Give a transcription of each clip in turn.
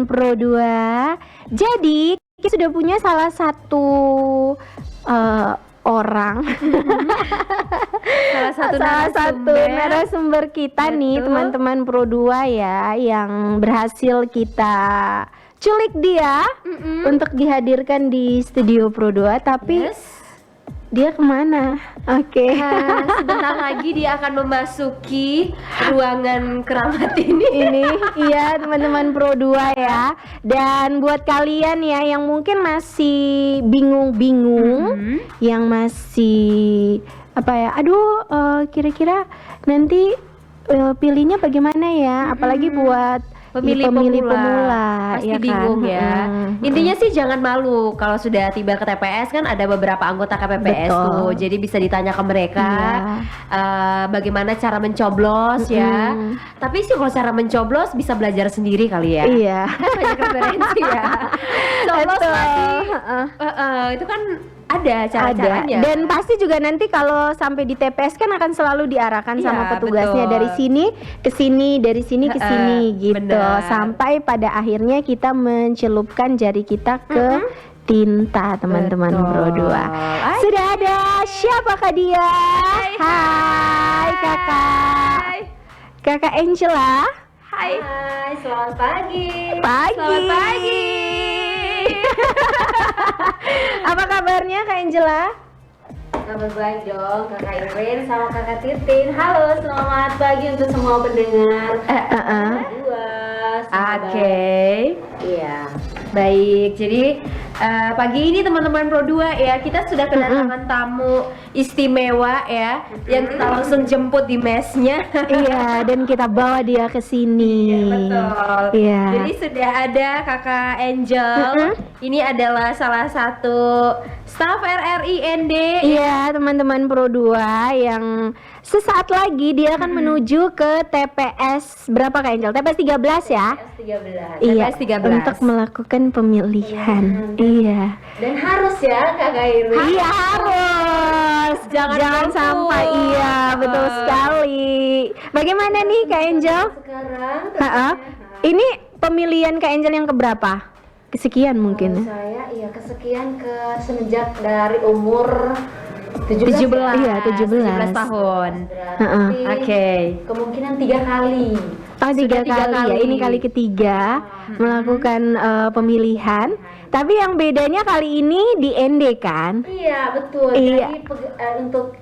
teman-teman Pro 2. Jadi kita sudah punya salah satu orang salah satu narasumber kita. Betul. Nih teman-teman Pro 2 ya, yang berhasil kita culik dia untuk dihadirkan di studio Pro 2. Tapi dia kemana? Oke. Sebentar lagi dia akan memasuki ruangan keramat ini. Iya teman-teman Pro 2 ya. Dan buat kalian ya yang mungkin masih bingung-bingung, yang masih kira-kira nanti pilihnya bagaimana ya? Apalagi buat pemilih pemula pasti ya bingung kan? ya. Intinya sih jangan malu kalau sudah tiba ke TPS, kan ada beberapa anggota KPPS. Betul. Tuh. Jadi bisa ditanya ke mereka bagaimana cara mencoblos ya. Tapi sih kalau cara mencoblos bisa belajar sendiri kali ya. Iya. Banyak referensi ya. Coblos lagi. Itu kan ada cara-caranya. Dan pasti juga nanti kalau sampai di TPS kan akan selalu diarahkan sama petugasnya, dari sini ke sini, dari sini ke sini gitu. Bener. Sampai pada akhirnya kita mencelupkan jari kita ke tinta, teman-teman Pro 2. Sudah ada siapakah dia? Hai Kakak. Kakak Angela. Hai, selamat pagi. Selamat pagi. Apa kabarnya Kak Angela? Kabar baik dong, Kakak Irin sama Kakak Titin. Halo, selamat pagi untuk semua pendengar. Oke. Iya. Baik, jadi pagi ini teman-teman Pro 2 ya, kita sudah kedatangan tamu istimewa ya, yang kita langsung jemput di mesnya. Iya, dan kita bawa dia ke sini. Betul. Iya. Jadi sudah ada Kakak Angel. Ini adalah salah satu staf RRI ND. Iya, teman-teman Pro 2 yang sesaat lagi dia akan menuju ke TPS berapa Kak Angel? TPS 13 ya? TPS 13. Iya, untuk melakukan pemilihan. Iya. Dan harus ya Kakak Irin. Iya, harus. Jangan sampai. Iya, betul sekali. Bagaimana nih Kak Angel? Sekarang ini pemilihan Kak Angel yang keberapa? Kesekian mungkin. Saya kesekian semenjak dari umur 17. Iya, 17 tahun. Oke. Kemungkinan 3 kali. Tiga kali ya. Ini kali ketiga melakukan pemilihan. Tapi yang bedanya kali ini di ND kan? Iya, betul. Iya. Jadi untuk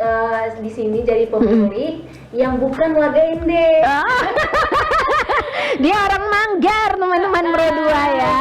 di sini jadi pemilih yang bukan warga ND. Dia orang Manggar, teman-teman Pro 2 ya.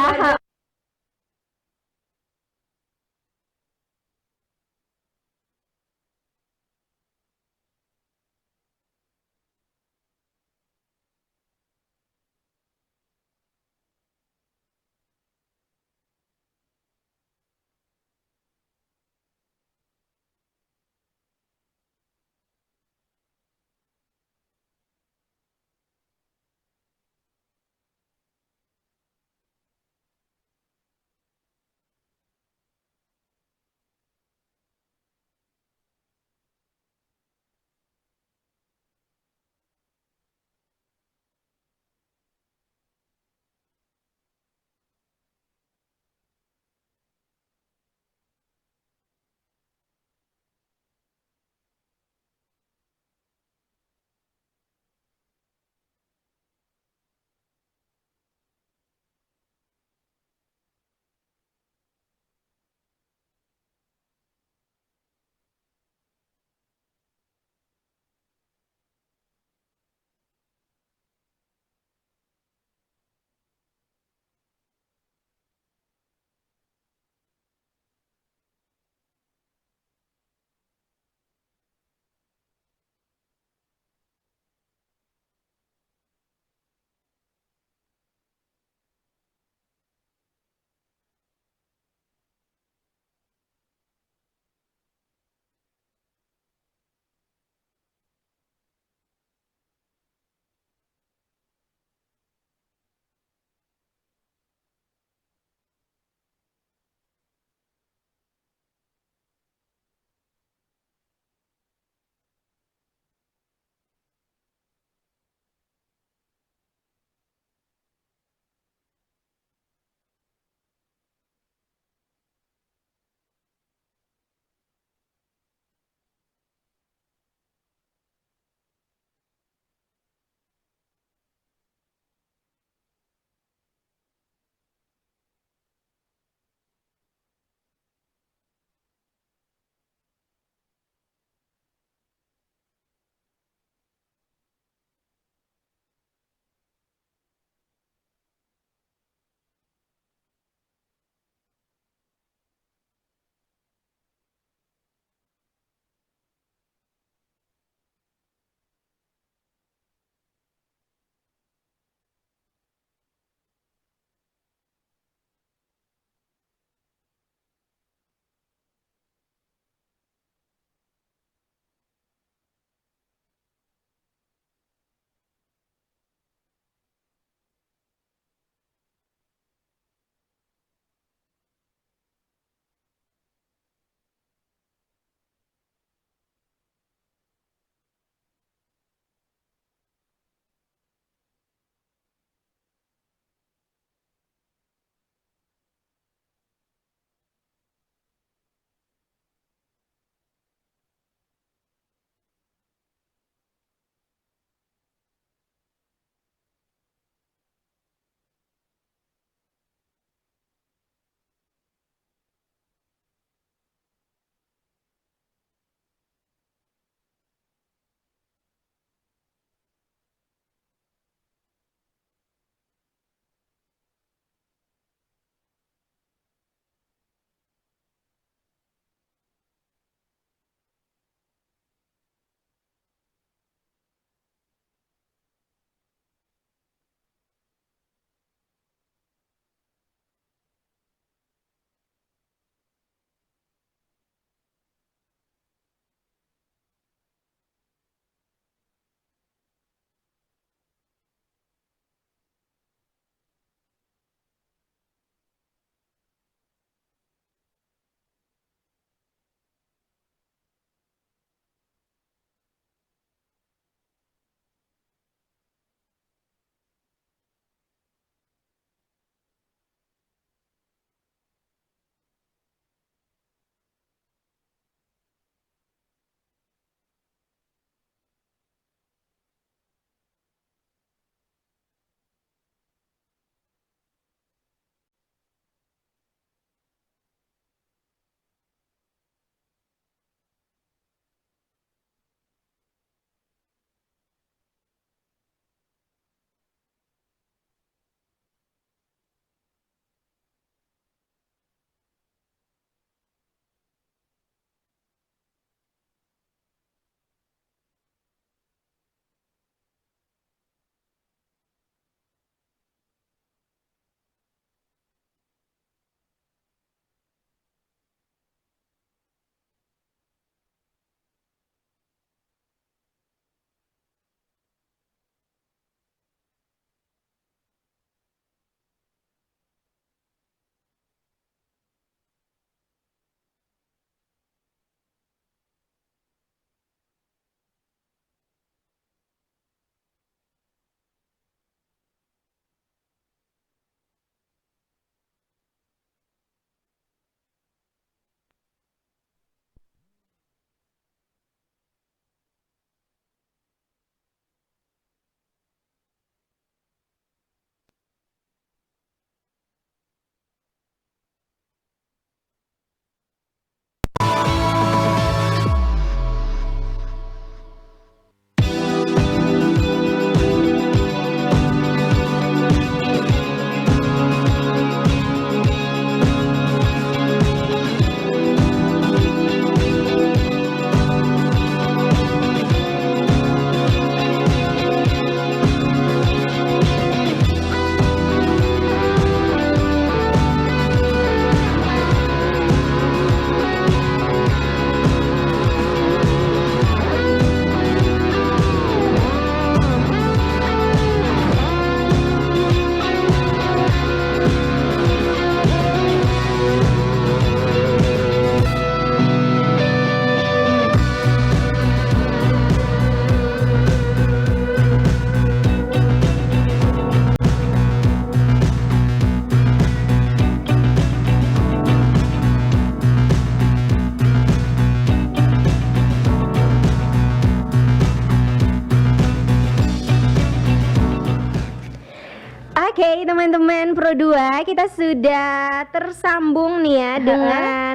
Oke, teman-teman Pro 2, kita sudah tersambung nih ya dengan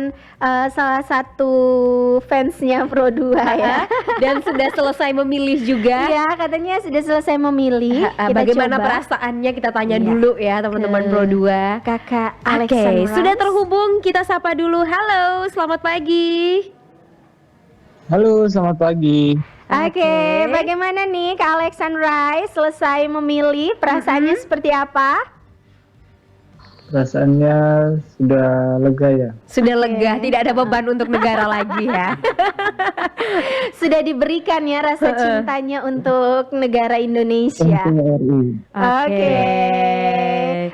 salah satu fansnya Pro 2 ya. Dan sudah selesai memilih juga. Iya, katanya sudah selesai memilih. Kita Bagaimana coba perasaannya kita tanya Iya. dulu ya teman-teman Ke Pro 2. Kakak Oke, Alexandra. sudah terhubung, kita sapa dulu. Halo, selamat pagi. Halo, selamat pagi. Oke, bagaimana nih Kak Alexandra selesai memilih? Perasaannya seperti apa? Perasaannya sudah lega ya. Sudah lega, tidak ada beban untuk negara lagi ya. Sudah diberikan ya rasa cintanya untuk negara Indonesia. Untuk RI. Oke.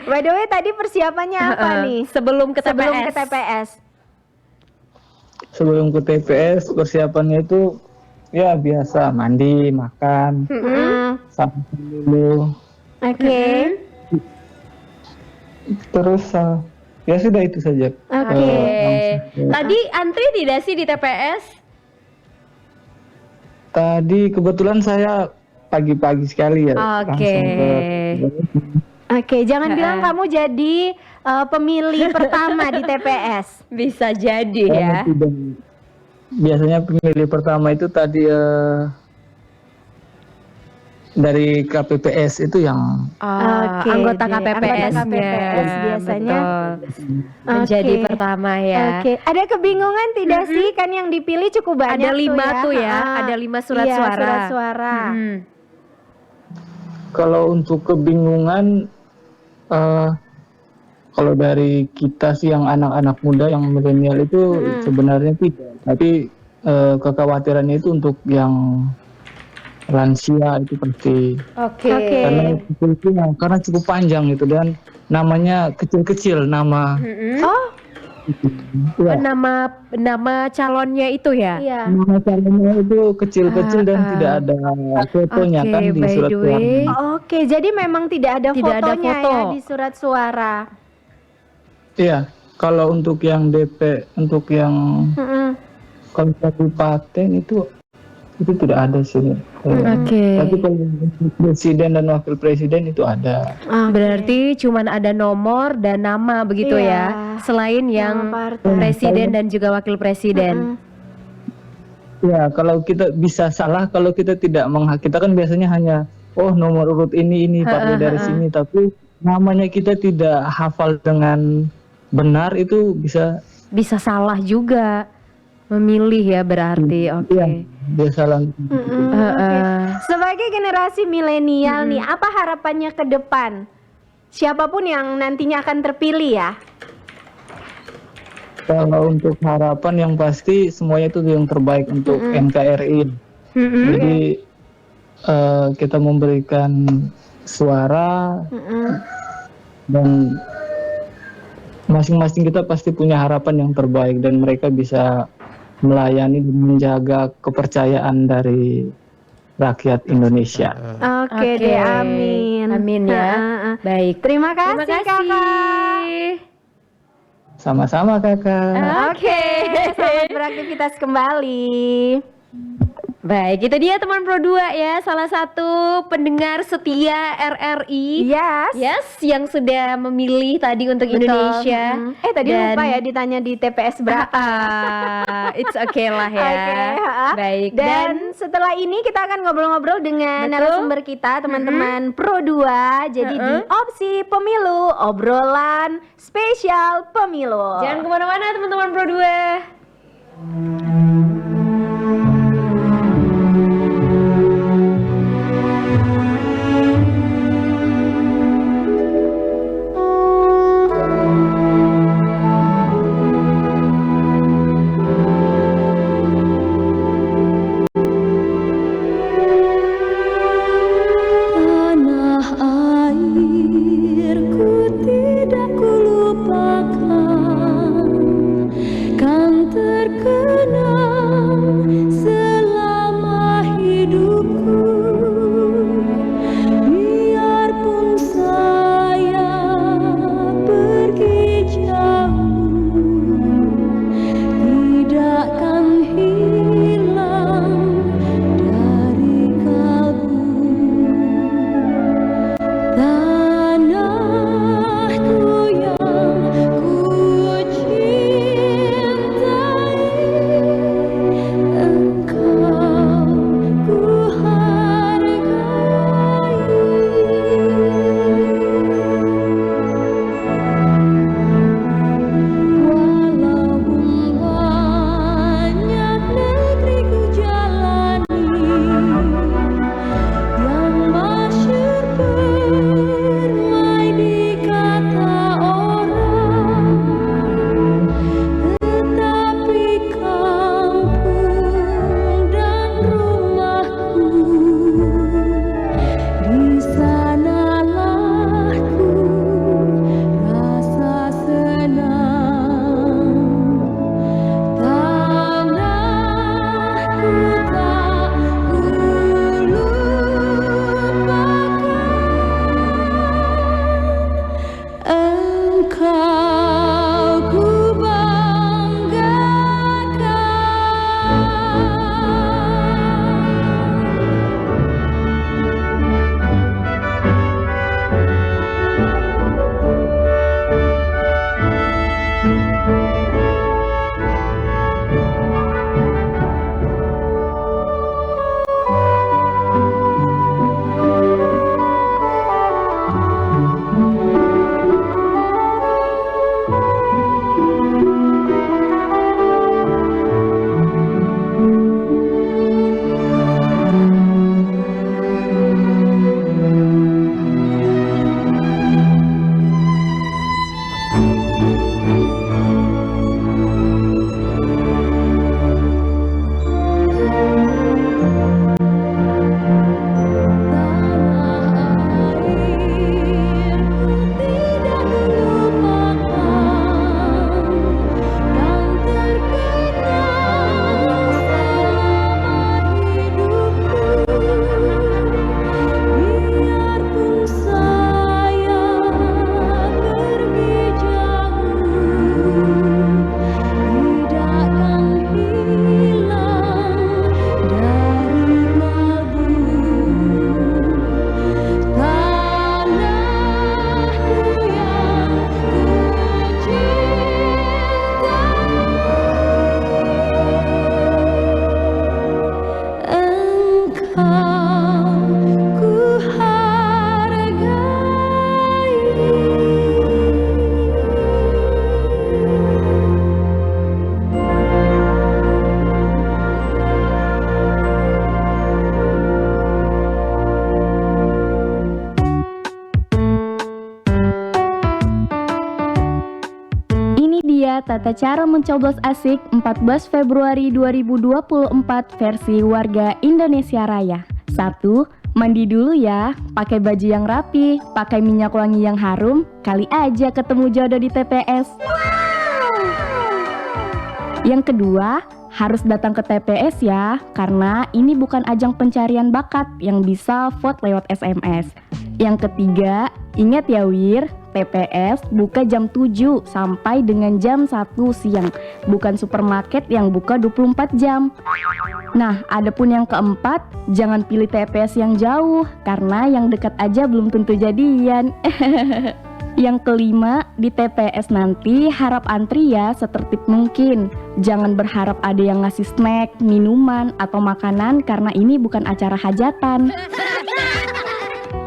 By the way, tadi persiapannya apa nih? Sebelum ke TPS. Sebelum ke TPS. Sebelum ke TPS, persiapannya itu ya biasa, mandi, makan, sampai dulu. Oke. Terus ya sudah itu saja. Oke. Tadi antri tidak sih di TPS? Tadi kebetulan saya pagi-pagi sekali ya. Oke. Langsung ke Oke, jangan bilang kamu jadi pemilih pertama di TPS. Bisa jadi ya. tidak. Biasanya pemilih pertama itu tadi dari KPPS itu yang Oke, Anggota deh. KPPS-nya. Anggota KPPS biasanya. Betul. Menjadi Oke. pertama ya. Oke, ada kebingungan tidak sih? Kan yang dipilih cukup banyak Ada 5 tuh ya, Ah, ada 5 surat iya, suara. surat suara. kalau untuk kebingungan kalau dari kita sih yang anak-anak muda yang milenial itu sebenarnya tidak, tapi kekhawatirannya itu untuk yang lansia itu pasti Oke. karena cukup panjang itu dan namanya kecil-kecil nama Oh, ya, Nama calonnya itu ya? iya. nama calonnya itu kecil-kecil dan tidak ada fotonya Oke, kan di by surat the suara. way. Oke, jadi memang tidak ada Tidak ada fotonya foto. ya di surat suara. Iya, kalau untuk yang DP, untuk yang Mm-mm. kalau kabupaten itu tidak ada sih. Oke. Tapi kalau untuk presiden dan wakil presiden itu ada. Berarti cuman ada nomor dan nama begitu Iya. ya. Selain yang partai. presiden dan juga wakil presiden. Ya, kalau kita bisa salah kalau kita tidak kita kan biasanya hanya nomor urut ini partai dari sini, tapi namanya kita tidak hafal dengan benar itu Bisa salah juga memilih ya berarti. Oke. Iya, dia salah. Oke. Sebagai generasi milenial nih, apa harapannya ke depan? Siapapun yang nantinya akan terpilih ya. Kalau untuk harapan yang pasti semuanya itu yang terbaik untuk NKRI. Jadi kita memberikan suara dan masing-masing kita pasti punya harapan yang terbaik dan mereka bisa melayani dan menjaga kepercayaan dari rakyat Indonesia. Oke deh, amin. Amin ya. Baik. Terima kasih, Terima Kakak. kasih. Sama-sama kakak. Oke, selamat beraktivitas kembali. Baik, itu dia teman Pro 2 ya, salah satu pendengar setia RRI. Yes, yang sudah memilih tadi untuk Betul. Indonesia. Tadi Dan- lupa ya ditanya di TPS berapa. It's okay lah ya. Oke, Baik, Dan setelah ini kita akan ngobrol-ngobrol dengan Betul. narasumber kita, teman-teman Pro 2. Jadi di opsi pemilu, obrolan spesial pemilu. jangan kemana-mana teman-teman Pro 2. Tanah airku tidak kulupakan, kan terkenal tata cara mencoblos asik 14 Februari 2024 versi warga Indonesia Raya. 1. Mandi dulu ya, pakai baju yang rapi, pakai minyak wangi yang harum, kali aja ketemu jodoh di TPS. Yang kedua, harus datang ke TPS ya, karena ini bukan ajang pencarian bakat yang bisa vote lewat SMS. Yang ketiga, ingat ya Wir, TPS buka jam 7 sampai dengan jam 1 siang, bukan supermarket yang buka 24 jam. Nah, adapun yang keempat, jangan pilih TPS yang jauh, karena yang dekat aja belum tentu jadian. Yang kelima, di TPS nanti harap antri ya setertib mungkin. Jangan berharap ada yang ngasih snack, minuman, atau makanan karena ini bukan acara hajatan.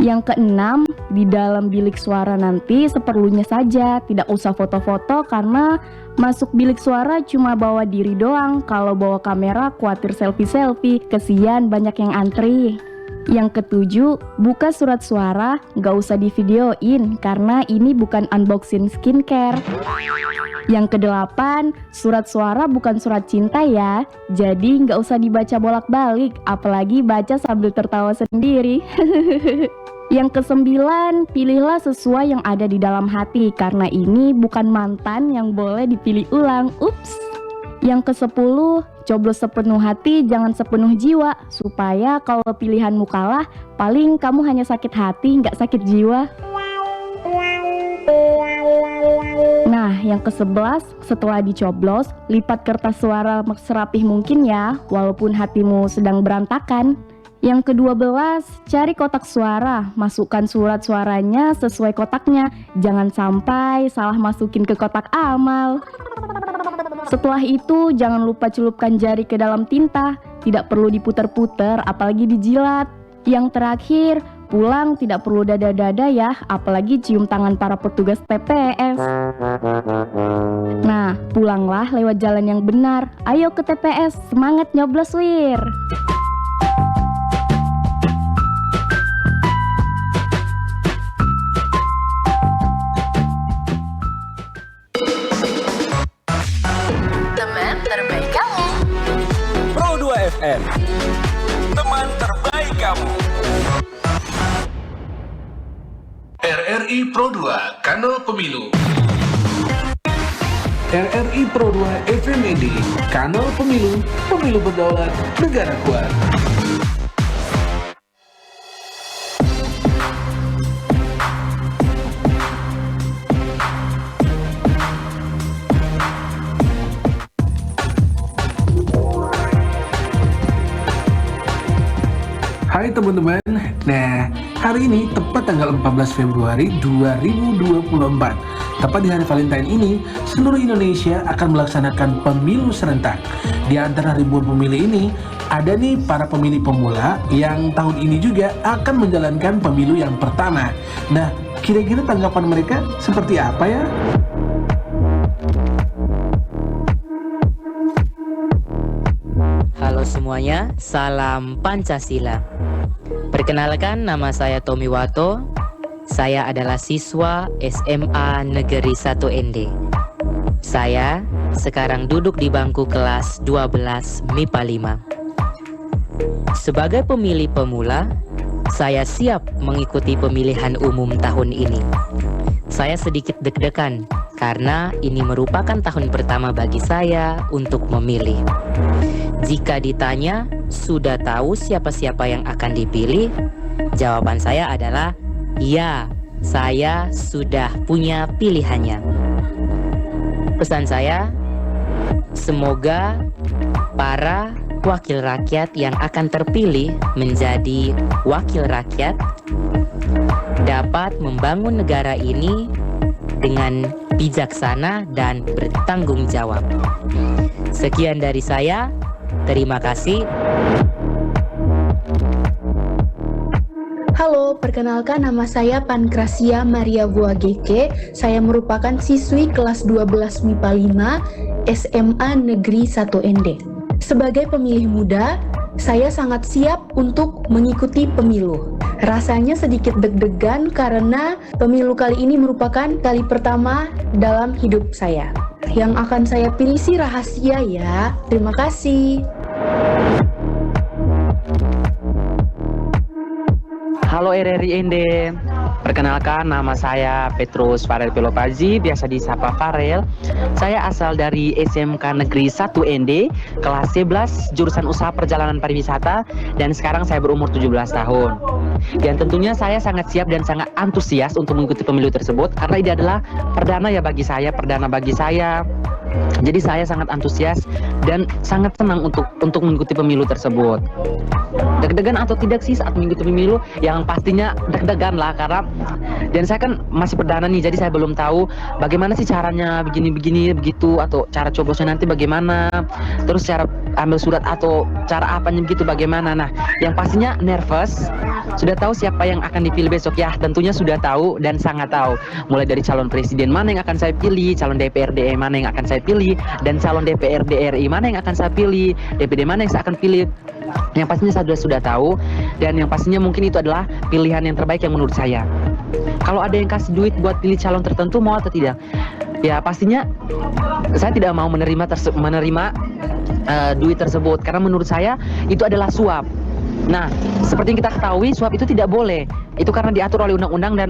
Yang keenam, di dalam bilik suara nanti seperlunya saja, tidak usah foto-foto karena masuk bilik suara cuma bawa diri doang. Kalau bawa kamera khawatir selfie-selfie, kesian banyak yang antri. Yang ketujuh, buka surat suara, gak usah divideoin karena ini bukan unboxing skincare. Yang kedelapan, surat suara bukan surat cinta ya, jadi gak usah dibaca bolak-balik, apalagi baca sambil tertawa sendiri. Yang kesembilan, pilihlah sesuai yang ada di dalam hati karena ini bukan mantan yang boleh dipilih ulang. Ups. Yang kesepuluh, coblos sepenuh hati jangan sepenuh jiwa supaya kalau pilihanmu kalah, paling kamu hanya sakit hati nggak sakit jiwa. Nah, yang ke-11, setelah dicoblos, lipat kertas suara serapih mungkin ya, walaupun hatimu sedang berantakan. Yang ke-12, cari kotak suara, masukkan surat suaranya sesuai kotaknya, jangan sampai salah masukin ke kotak amal. Setelah itu, jangan lupa celupkan jari ke dalam tinta, tidak perlu diputar-putar, apalagi dijilat. Yang terakhir, pulang tidak perlu dada-dada ya, apalagi cium tangan para petugas TPS. Nah, pulanglah lewat jalan yang benar. Ayo ke TPS, semangat nyoblos Wir! Teman terbaik kamu. Pro 2 FM. Teman terbaik kamu. RRI Pro 2, Kanal Pemilu. RRI Pro 2 FMED, Kanal Pemilu, Pemilu Berdaulat, Negara Kuat. Hai teman-teman, nah hari ini tepat tanggal 14 Februari 2024. Tepat di hari Valentine ini, seluruh Indonesia akan melaksanakan pemilu serentak. Di antara ribuan pemilih ini, ada nih para pemilih pemula yang tahun ini juga akan menjalankan pemilu yang pertama. Nah, kira-kira tanggapan mereka seperti apa ya? Halo semuanya, salam Pancasila. Perkenalkan, nama saya Tommy Wato. Saya adalah siswa SMA Negeri 1 ND. Saya sekarang duduk di bangku kelas 12 MIPA 5. Sebagai pemilih pemula, saya siap mengikuti pemilihan umum tahun ini. Saya sedikit deg-degan karena ini merupakan tahun pertama bagi saya untuk memilih. Jika ditanya, sudah tahu siapa-siapa yang akan dipilih? Jawaban saya adalah, ya, saya sudah punya pilihannya. Pesan saya, semoga para wakil rakyat yang akan terpilih menjadi wakil rakyat dapat membangun negara ini dengan bijaksana dan bertanggung jawab. Sekian dari saya. Terima kasih. Halo, perkenalkan nama saya Pankrasia Maria Buageke. Saya merupakan siswi kelas 12 MIPA 5 SMA Negeri 1 ND. Sebagai pemilih muda, saya sangat siap untuk mengikuti pemilu. Rasanya sedikit deg-degan karena pemilu kali ini merupakan kali pertama dalam hidup saya. Yang akan saya pilih sih rahasia ya. Terima kasih. Halo RRI Ende, perkenalkan nama saya Petrus Farel Pelopazi, biasa disapa Farel. Saya asal dari SMK Negeri 1 ND, kelas 11, jurusan Usaha Perjalanan Pariwisata, dan sekarang saya berumur 17 tahun. Dan tentunya saya sangat siap dan sangat antusias untuk mengikuti pemilu tersebut, karena ini adalah perdana bagi saya. Jadi saya sangat antusias dan sangat senang untuk mengikuti pemilu tersebut. Deg-degan atau tidak sih saat mengikuti pemilu? Yang pastinya deg-degan lah, karena dan saya kan masih perdana nih, jadi saya belum tahu bagaimana sih caranya begini begitu, atau cara coblosnya nanti bagaimana, terus cara ambil surat atau cara apanya begitu bagaimana. Nah, yang pastinya nervous. Sudah tahu siapa yang akan dipilih besok ya? Tentunya sudah tahu dan sangat tahu. Mulai dari calon presiden mana yang akan saya pilih, calon DPRD mana yang akan saya pilih, dan calon DPRD RI mana yang akan saya pilih, DPD mana yang saya akan pilih. Yang pastinya saya sudah tahu, dan yang pastinya mungkin itu adalah pilihan yang terbaik yang menurut saya. Kalau ada yang kasih duit buat pilih calon tertentu, mau atau tidak? Ya pastinya saya tidak mau menerima duit tersebut, karena menurut saya itu adalah suap. Nah, seperti yang kita ketahui, suap itu tidak boleh. Itu karena diatur oleh undang-undang, dan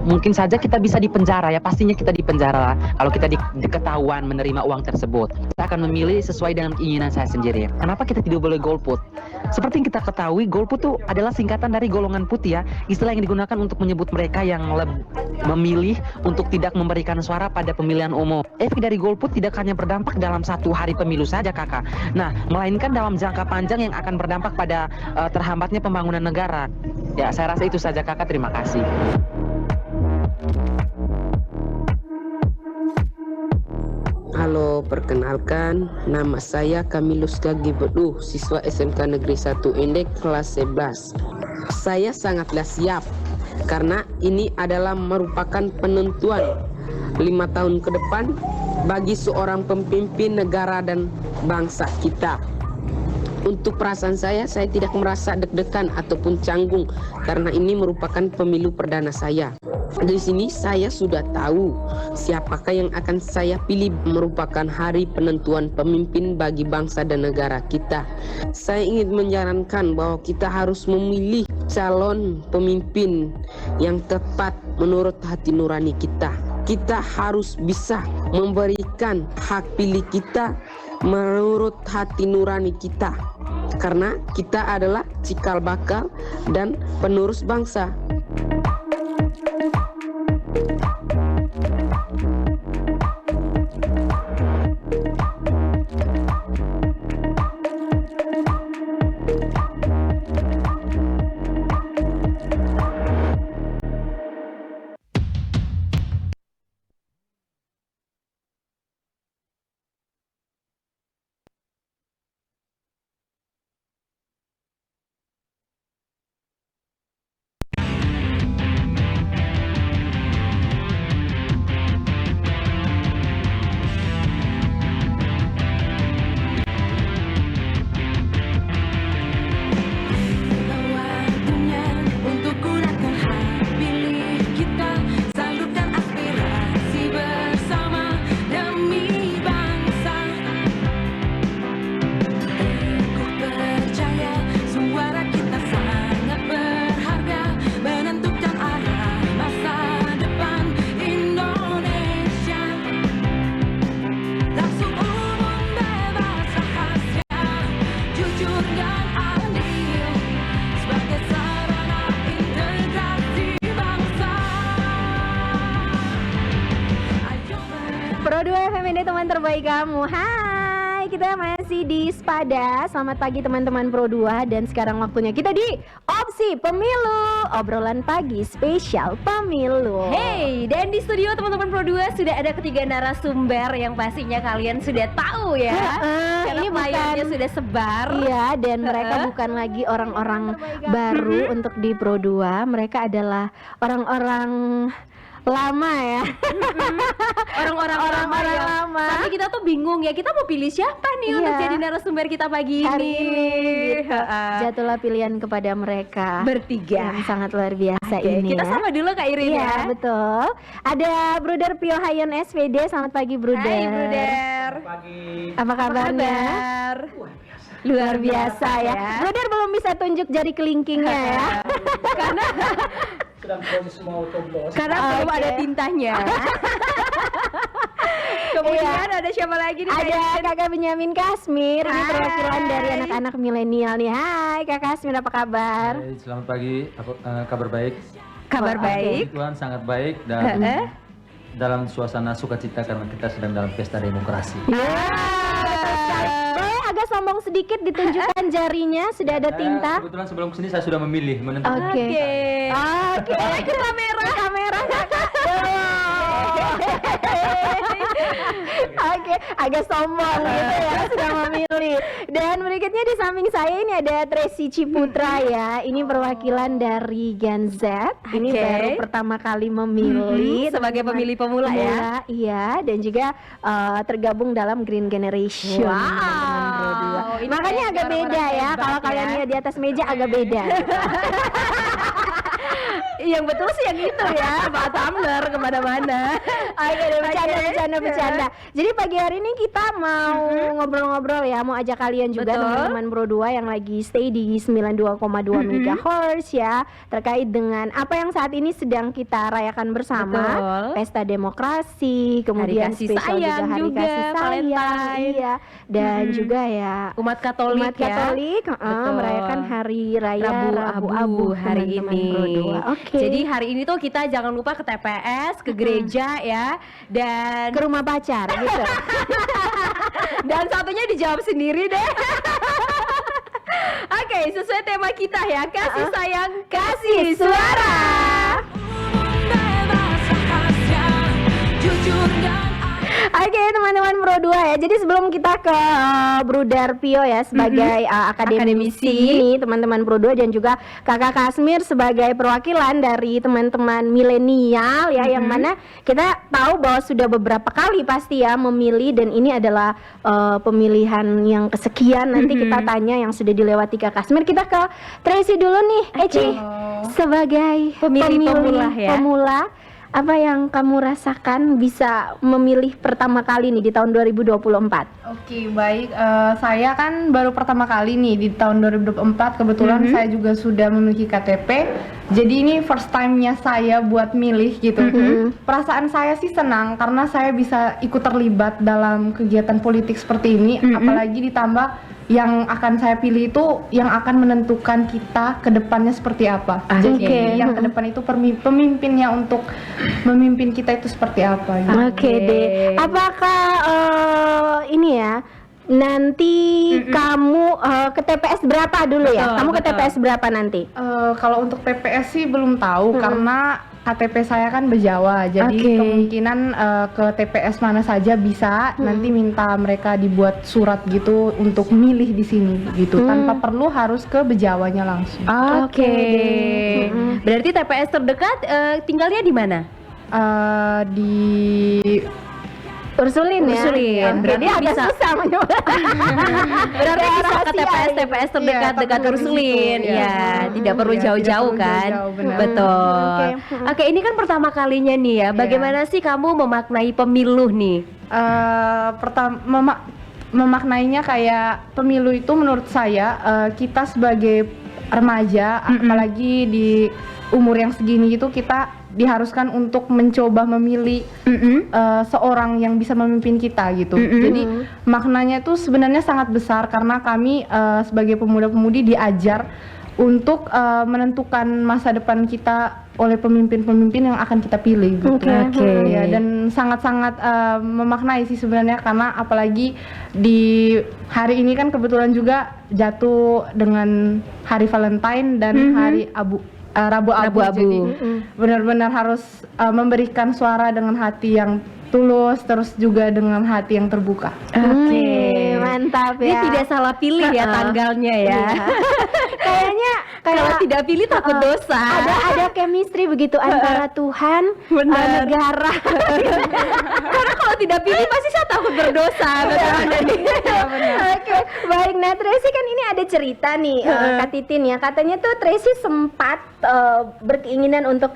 mungkin saja kita bisa dipenjara ya, pastinya kita dipenjara lah kalau kita diketahuan menerima uang tersebut. Saya akan memilih sesuai dengan keinginan saya sendiri. Kenapa kita tidak boleh golput? Seperti yang kita ketahui, golput itu adalah singkatan dari golongan putih ya, istilah yang digunakan untuk menyebut mereka yang memilih untuk tidak memberikan suara pada pemilihan umum. Efek dari golput tidak hanya berdampak dalam satu hari pemilu saja kakak, nah melainkan dalam jangka panjang yang akan berdampak pada terhambatnya pembangunan negara. Ya, saya rasa itu saja kakak, terima kasih. Halo, perkenalkan nama saya Kamilus Gagi Beduh, siswa SMK Negeri 1 Indek kelas 11. Saya sangatlah siap karena ini adalah merupakan penentuan 5 tahun ke depan bagi seorang pemimpin negara dan bangsa kita. Untuk perasaan saya tidak merasa deg-degan ataupun canggung karena ini merupakan pemilu perdana saya. Dari sini saya sudah tahu siapakah yang akan saya pilih, merupakan hari penentuan pemimpin bagi bangsa dan negara kita. Saya ingin menyarankan bahwa kita harus memilih calon pemimpin yang tepat menurut hati nurani kita. Kita harus bisa memberikan hak pilih kita menurut hati nurani kita, karena kita adalah cikal bakal dan penerus bangsa. Pro 2 FM ini teman terbaik kamu. Hai, kita masih di Spada. Selamat pagi teman-teman Pro 2. Dan sekarang waktunya kita di Opsi Pemilu, obrolan pagi spesial pemilu. Hey, dan di studio teman-teman Pro 2 sudah ada ketiga narasumber yang pastinya kalian sudah tahu ya. Karena ini layarnya sudah sebar. Iya, dan mereka bukan lagi orang-orang baru untuk di Pro 2. Mereka adalah orang-orang lama ya. Orang-orang lama. Tapi kita tuh bingung ya, kita mau pilih siapa nih untuk jadi narasumber kita pagi hari ini gitu. Jatuhlah pilihan kepada mereka bertiga yang sangat luar biasa ini. Kita sama dulu Kak Irin ya. Betul. Ada Bruder Pio Hayon SVD. Selamat pagi Bruder. Hai Bruder. Selamat pagi. Apa kabarnya? Luar biasa ya. Bruder belum bisa tunjuk jari kelingkingnya ya. Karena sedang proses mau coblos. Karena belum ada tintanya. Kemudian ada siapa lagi nih? Ada Kakak Benyamin Kasmir. Ini perwakilan dari anak-anak milenial nih. Hai Kak Kasmir, apa kabar? Hai, selamat pagi. Kabar baik. Kabar baik. Tuhan sangat baik dan dalam suasana sukacita karena kita sedang dalam pesta demokrasi. Boleh agak sombong sedikit ditunjukkan jarinya, sudah ada tinta. Kebetulan sebelum kesini saya sudah memilih menentukan. Oke. Kamera Kakak. Oke, agak sombong gitu ya, sudah memilih. Dan berikutnya di samping saya ini ada Tracy Ciputra ya. Ini perwakilan dari Gen Z. Ini baru pertama kali memilih sebagai pemilih pemula ya. Iya, dan juga tergabung dalam Green Generation. Wow. Makanya agak beda ya. Kalau kalian lihat di atas meja agak beda. Yang betul sih yang itu ya, Pak Tumbler kemana-mana. Oke, bercanda. Jadi pagi hari ini kita mau ngobrol-ngobrol ya, mau ajak kalian juga teman-teman Pro 2 yang lagi stay di 92,2 MHz ya, terkait dengan apa yang saat ini sedang kita rayakan bersama, Pesta Demokrasi, kemudian spesial juga Hari Kasih Sayang, iya, dan juga ya umat Katolik merayakan Hari Raya Rabu Abu-Abu hari ini. Oke. Jadi hari ini tuh kita jangan lupa ke TPS, ke gereja ya, dan ke rumah pacar gitu. Dan satunya dijawab sendiri deh. Oke, sesuai tema kita ya, kasih sayang, kasih suara. Oke teman-teman Pro 2 ya. Jadi sebelum kita ke Bruder Pio ya sebagai akademisi ini teman-teman Pro 2 dan juga Kakak Kasmir sebagai perwakilan dari teman-teman milenial ya, yang mana kita tahu bahwa sudah beberapa kali pasti ya memilih, dan ini adalah pemilihan yang kesekian. Nanti kita tanya yang sudah dilewati Kak Kasmir. Kita ke Tracy dulu nih, Eci, sebagai pemilih pemula. Apa yang kamu rasakan bisa memilih pertama kali nih di tahun 2024? Oke, baik. Saya kan baru pertama kali nih di tahun 2024. Kebetulan saya juga sudah memiliki KTP. Jadi ini first time-nya saya buat milih gitu. Perasaan saya sih senang karena saya bisa ikut terlibat dalam kegiatan politik seperti ini. Apalagi ditambah yang akan saya pilih itu yang akan menentukan kita ke depannya seperti apa. Jadi yang ke depan itu pemimpinnya untuk memimpin kita itu seperti apa gitu. Oke deh. Apakah ini ya nanti kamu ke TPS berapa dulu ya? Kamu ke TPS berapa nanti? Kalau untuk TPS sih belum tahu karena KTP saya kan Bejawa, jadi kemungkinan ke TPS mana saja bisa. Nanti minta mereka dibuat surat gitu untuk milih di sini gitu, tanpa perlu harus ke Bejawanya langsung. Oke. Berarti TPS terdekat tinggalnya di mana? Di Ursulin ya. Berarti agak susah menyebutkan. Berarti bisa ke TPS terdekat dekat Ursulin. Ya, tidak perlu jauh-jauh kan. Betul. Oke, ini kan pertama kalinya nih ya. Bagaimana sih kamu memaknai pemilu nih? Memaknainya kayak pemilu itu menurut saya kita sebagai remaja, apalagi di umur yang segini itu kita diharuskan untuk mencoba memilih seorang yang bisa memimpin kita gitu. Jadi maknanya itu sebenarnya sangat besar karena kami sebagai pemuda-pemudi diajar untuk menentukan masa depan kita oleh pemimpin-pemimpin yang akan kita pilih gitu. Ya, dan sangat-sangat memaknai sih sebenarnya, karena apalagi di hari ini kan kebetulan juga jatuh dengan hari Valentine dan hari Rabu Abu. Jadi benar-benar harus memberikan suara dengan hati yang tulus, terus juga dengan hati yang terbuka. Oke, mantap Dia ya. tidak salah pilih ya tanggalnya ya. Kayaknya Kalau tidak pilih takut dosa. Ada chemistry begitu antara Tuhan, negara. Karena kalau tidak pilih pasti saya takut berdosa. Oke, baik. Nah, Tracy kan ini ada cerita nih, Kak Titin ya. Katanya tuh Tracy sempat berkeinginan untuk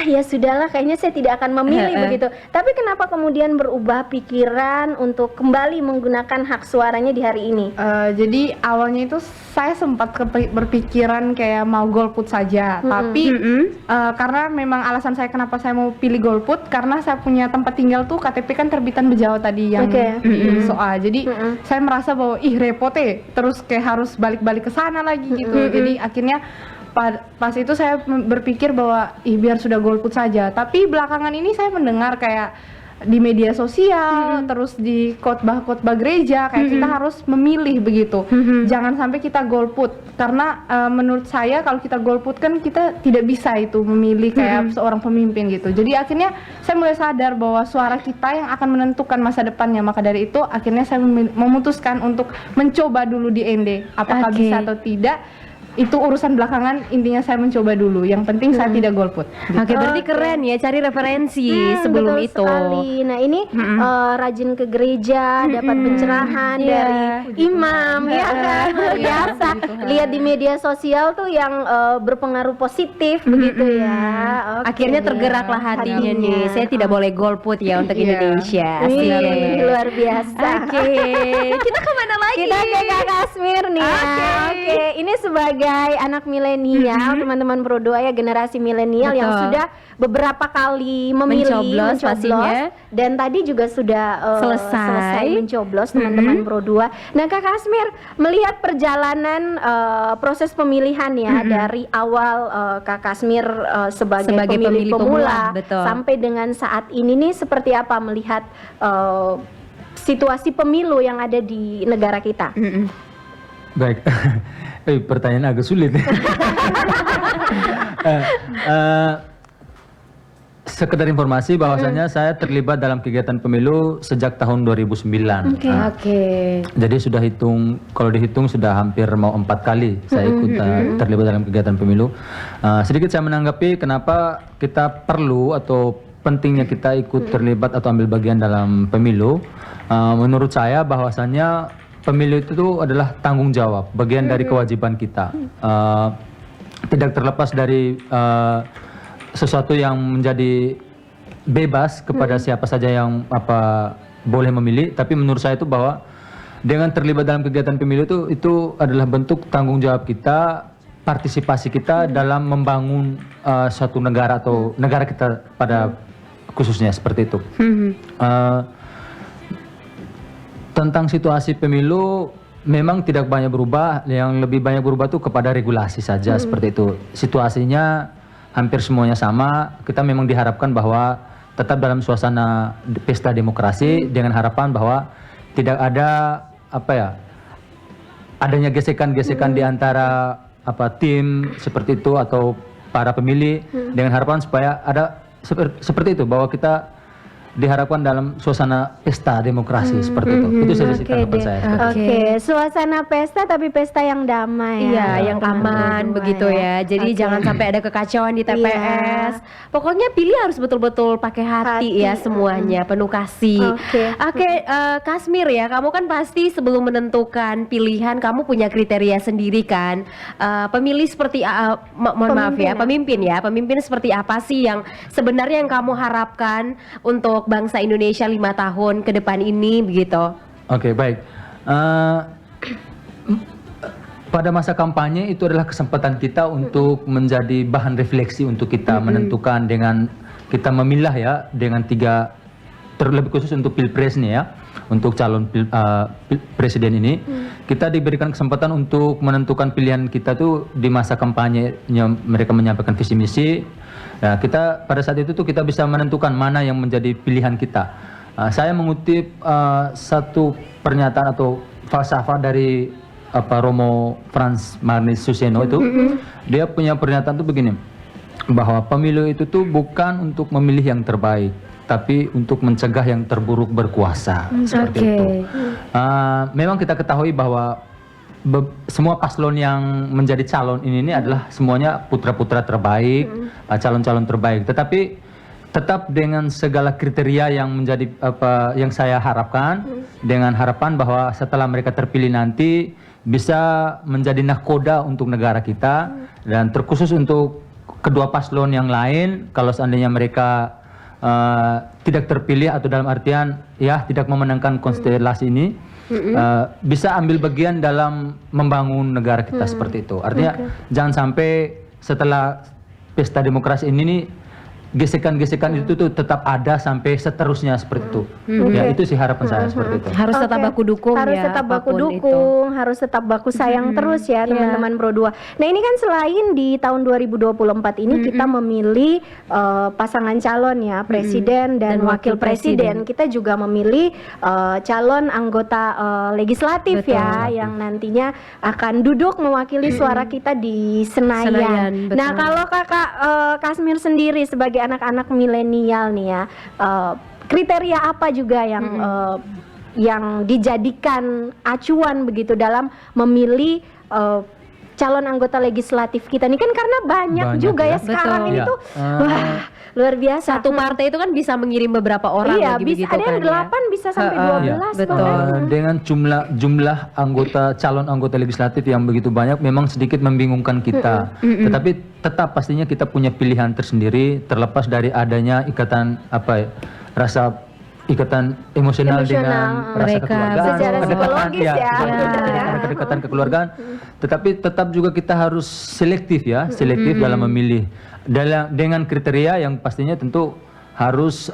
ya sudahlah, kayaknya saya tidak akan memilih begitu. Tapi kenapa kemudian berubah pikiran untuk kembali menggunakan hak suaranya di hari ini? Jadi awalnya itu saya sempat berpikiran kayak mau golput saja, tapi karena memang alasan saya kenapa saya mau pilih golput karena saya punya tempat tinggal tuh KTP kan terbitan Bejauh tadi yang soal. Jadi saya merasa bahwa repot terus kayak harus balik-balik ke sana lagi gitu. Jadi akhirnya pas itu saya berpikir bahwa biar sudah golput saja. Tapi belakangan ini saya mendengar kayak di media sosial, terus di khotbah-khotbah gereja kayak kita harus memilih begitu. Jangan sampai kita golput karena menurut saya kalau kita golput kan kita tidak bisa itu memilih kayak seorang pemimpin gitu. Jadi akhirnya saya mulai sadar bahwa suara kita yang akan menentukan masa depannya. Maka dari itu akhirnya saya memutuskan untuk mencoba dulu di ND. Apakah bisa atau tidak itu urusan belakangan, intinya saya mencoba dulu. Yang penting saya tidak golput. Oke, berarti keren ya cari referensi sebelum betul itu. Sekali. Nah ini rajin ke gereja, dapat pencerahan dari imam, ya kan, luar biasa. Lihat di media sosial tuh yang berpengaruh positif begitu ya. Oke. Akhirnya tergeraklah hatinya nih. Saya tidak boleh golput ya untuk Indonesia. Luar biasa. Oke, kita kemana lagi? Kita ke Kak Kasmir nih ya. Oke, ini sebagai anak milenial, teman-teman Pro 2 ya, generasi milenial yang sudah beberapa kali memilih, mencoblos pastinya. Dan tadi juga sudah selesai mencoblos teman-teman Pro 2. Nah Kak Kasmir, melihat perjalanan proses pemilihan ya dari awal Kak Kasmir sebagai pemilih pemula sampai dengan saat ini nih, seperti apa melihat situasi pemilu yang ada di negara kita? Baik, pertanyaan agak sulit. Sekedar informasi bahwasanya saya terlibat dalam kegiatan pemilu sejak tahun 2009. Jadi sudah kalau dihitung sudah hampir mau 4 kali saya ikut terlibat dalam kegiatan pemilu. Sedikit saya menanggapi kenapa kita perlu atau pentingnya kita ikut terlibat atau ambil bagian dalam pemilu. Menurut saya bahwasanya pemilu itu adalah tanggung jawab, bagian dari kewajiban kita. Tidak terlepas dari sesuatu yang menjadi bebas kepada siapa saja yang boleh memilih. Tapi menurut saya itu bahwa dengan terlibat dalam kegiatan pemilu itu adalah bentuk tanggung jawab kita, partisipasi kita dalam membangun suatu negara atau negara kita pada khususnya seperti itu. Tentang situasi pemilu memang tidak banyak berubah, yang lebih banyak berubah itu kepada regulasi saja seperti itu. Situasinya hampir semuanya sama. Kita memang diharapkan bahwa tetap dalam suasana pesta demokrasi dengan harapan bahwa tidak ada adanya gesekan-gesekan di antara tim seperti itu atau para pemilih, dengan harapan supaya ada seperti itu, bahwa kita diharapkan dalam suasana pesta demokrasi seperti itu. Itu saja sih tanggapan saya. Suasana pesta tapi pesta yang damai. Iya, yang aman begitu ya. Jadi jangan sampai ada kekacauan di TPS. Pokoknya pilih harus betul-betul pakai hati ya semuanya, penuh kasih. Oke, Kasmir ya, kamu kan pasti sebelum menentukan pilihan kamu punya kriteria sendiri kan. Pemilih seperti pemimpin seperti apa sih yang sebenarnya yang kamu harapkan untuk bangsa Indonesia 5 tahun ke depan ini begitu? Oke, baik. Pada masa kampanye itu adalah kesempatan kita untuk menjadi bahan refleksi untuk kita menentukan dengan kita memilah ya dengan 3, terlebih khusus untuk pilpres nih ya, untuk calon presiden ini kita diberikan kesempatan untuk menentukan pilihan kita tuh di masa kampanye. Mereka menyampaikan visi misi. Nah, kita pada saat itu tuh kita bisa menentukan mana yang menjadi pilihan kita. Saya mengutip satu pernyataan atau falsafah dari Romo Franz Marnis Suseno itu. Dia punya pernyataan tuh begini, bahwa pemilu itu tuh bukan untuk memilih yang terbaik, tapi untuk mencegah yang terburuk berkuasa. Seperti itu. Memang kita ketahui bahwa semua paslon yang menjadi calon ini adalah semuanya putra-putra terbaik, calon-calon terbaik. Tetapi tetap dengan segala kriteria yang menjadi yang saya harapkan, dengan harapan bahwa setelah mereka terpilih nanti bisa menjadi nahkoda untuk negara kita, dan terkhusus untuk kedua paslon yang lain, kalau seandainya mereka tidak terpilih atau dalam artian ya tidak memenangkan konstelasi ini, bisa ambil bagian dalam membangun negara kita seperti itu. Artinya jangan sampai setelah pesta demokrasi ini nih, gesekan-gesekan itu tuh tetap ada sampai seterusnya seperti itu. Ya itu sih harapan saya seperti itu. Harus tetap baku dukung harus ya. tetap baku dukung, harus tetap baku sayang terus ya teman-teman Pro 2. Nah ini kan selain di tahun 2024 ini kita memilih pasangan calon ya, presiden dan wakil presiden. Kita juga memilih calon anggota legislatif ya, yang nantinya akan duduk mewakili suara kita di Senayan. Nah kalau kakak Kasmir sendiri sebagai anak-anak milenial nih ya, kriteria apa juga yang dijadikan acuan begitu dalam memilih calon anggota legislatif kita nih, kan karena banyak juga ya sekarang ini tuh wah luar biasa. Satu partai itu kan bisa mengirim beberapa orang iya, lagi bisa, begitu ada yang kan 8 bisa sampai 12 betul. Dengan jumlah calon anggota legislatif yang begitu banyak memang sedikit membingungkan kita. Tetapi tetap pastinya kita punya pilihan tersendiri terlepas dari adanya ikatan rasa ikatan emosional dengan rasa kekeluargaan, secara psikologis kedekatan kekeluargaan. Tetapi tetap juga kita harus selektif dalam memilih dengan kriteria yang pastinya tentu harus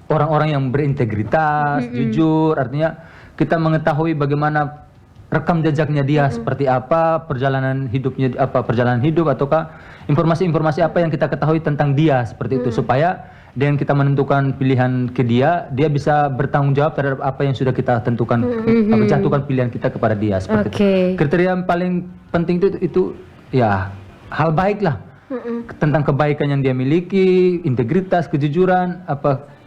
orang-orang yang berintegritas, jujur. Artinya kita mengetahui bagaimana rekam jejaknya dia seperti apa, perjalanan hidup ataukah informasi-informasi apa yang kita ketahui tentang dia seperti itu, supaya dengan kita menentukan pilihan ke dia bisa bertanggung jawab terhadap apa yang sudah kita tentukan, jatuhkan pilihan kita kepada dia seperti itu. Kriteria yang paling penting itu ya hal baik lah, tentang kebaikan yang dia miliki, integritas, kejujuran,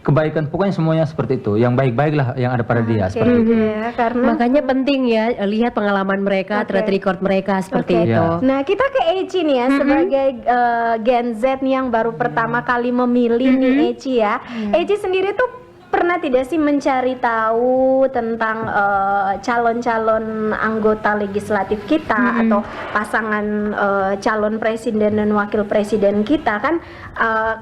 kebaikan, pokoknya semuanya seperti itu, yang baik-baik lah yang ada pada dia seperti itu. Makanya penting ya lihat pengalaman mereka, track record mereka seperti itu. Nah kita ke Eci nih ya, sebagai Gen Z nih yang baru pertama kali memilih nih Eci ya. Eci sendiri tuh pernah tidak sih mencari tahu tentang calon-calon anggota legislatif kita atau pasangan calon presiden dan wakil presiden kita kan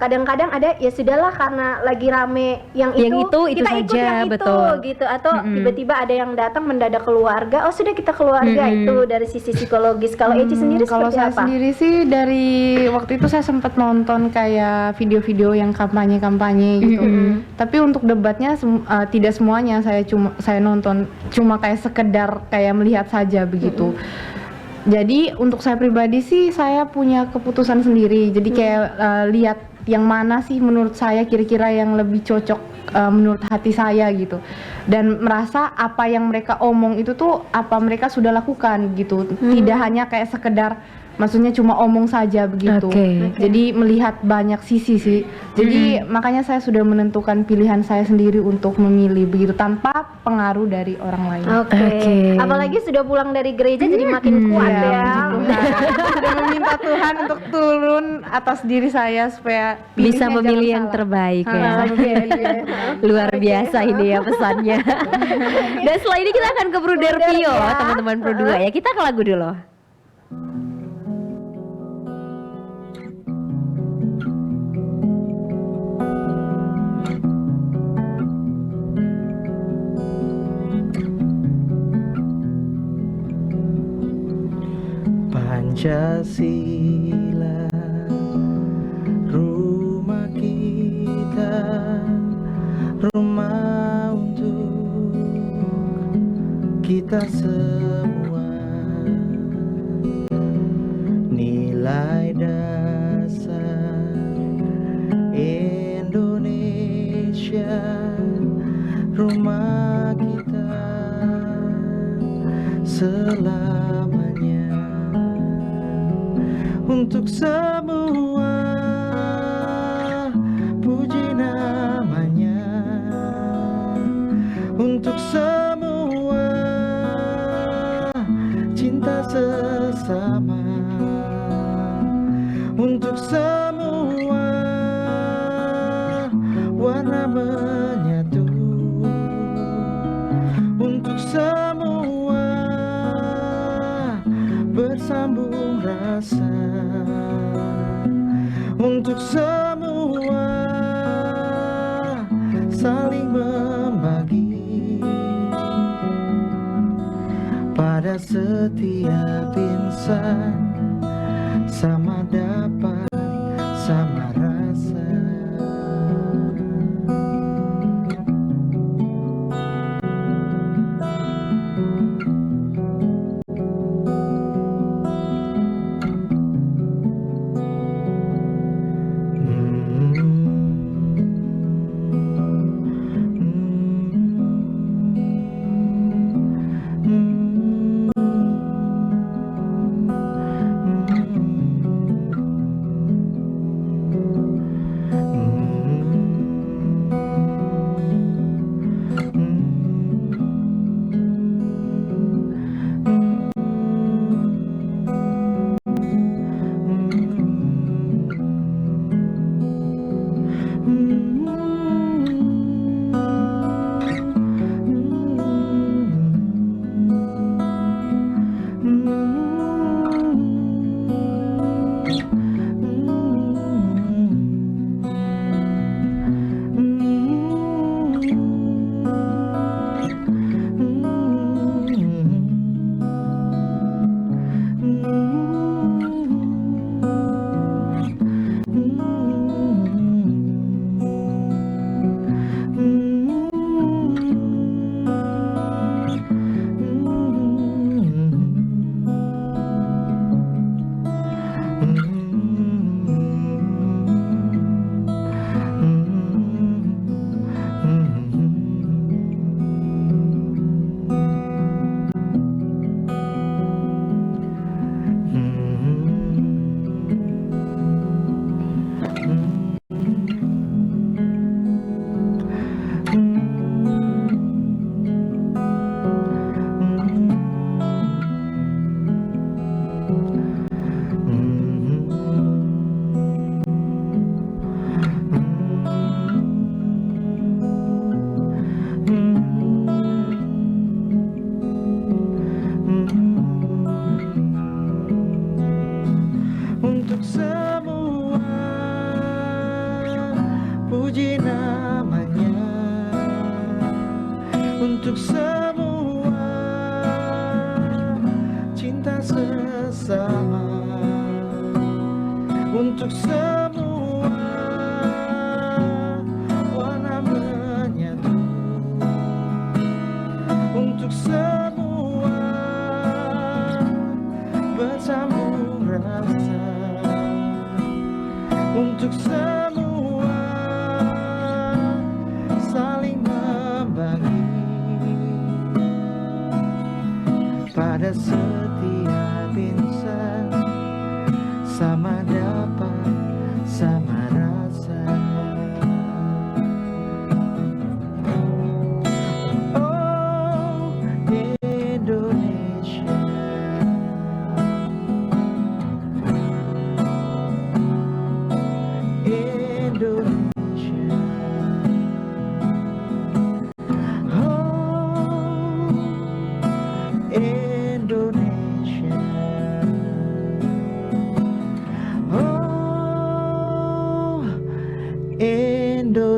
kadang-kadang ada ya sudahlah karena lagi rame yang itu kita ikut saja, yang itu gitu, atau tiba-tiba ada yang datang mendadak keluarga, sudah kita keluarga itu dari sisi psikologis. Kalau Eci sendiri kalau seperti saya apa? sendiri sih dari waktu itu saya sempat nonton kayak video-video yang kampanye-kampanye gitu. Tapi untuk debatnya tidak semuanya saya nonton, cuma kayak sekedar kayak melihat saja begitu. Jadi untuk saya pribadi sih saya punya keputusan sendiri. Jadi kayak lihat yang mana sih menurut saya kira-kira yang lebih cocok menurut hati saya gitu. Dan merasa apa yang mereka omong itu tuh apa mereka sudah lakukan gitu. Tidak hanya kayak sekedar maksudnya cuma omong saja begitu. Jadi melihat banyak sisi sih. Jadi makanya saya sudah menentukan pilihan saya sendiri untuk memilih begitu tanpa pengaruh dari orang lain. Apalagi sudah pulang dari gereja jadi makin kuat ya. Sudah meminta Tuhan untuk turun atas diri saya supaya bisa memilih yang terbaik ya. Luar biasa ini ya pesannya. Dan setelah ini kita akan ke Bruder Pio, teman-teman Pro 2 ya. Kita ke lagu dulu. Pancasila, rumah kita, rumah untuk kita semua. Nilai dasar Indonesia, rumah kita selamanya. Untuk semua puji nama untuk semua saling membagi pada setiap insan, sama dapat sama rasa. Untuk semua puji namanya, untuk semua cinta sesama, untuk semua warna menyatu, untuk semua bersambung rasa, untuk semua saling membagi pada setiap insan, sama dapat sama rasa. Oh Indonesia, Indonesia, oh Indonesia, oh Indonesia.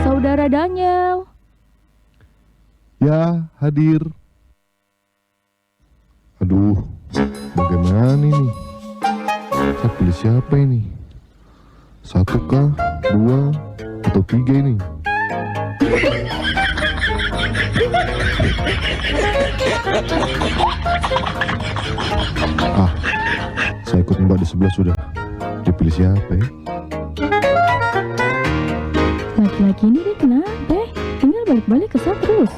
Saudara Daniel. Ya, hadir. Aduh, bagaimana ini? Saya pilih siapa ini? 1 kah? 2 atau 3 ini? Ah, saya ikut Mbak di sebelah sudah. Dipilih siapa ya? Laki-laki ini dia kenapa? Tinggal balik-balik kesal terus.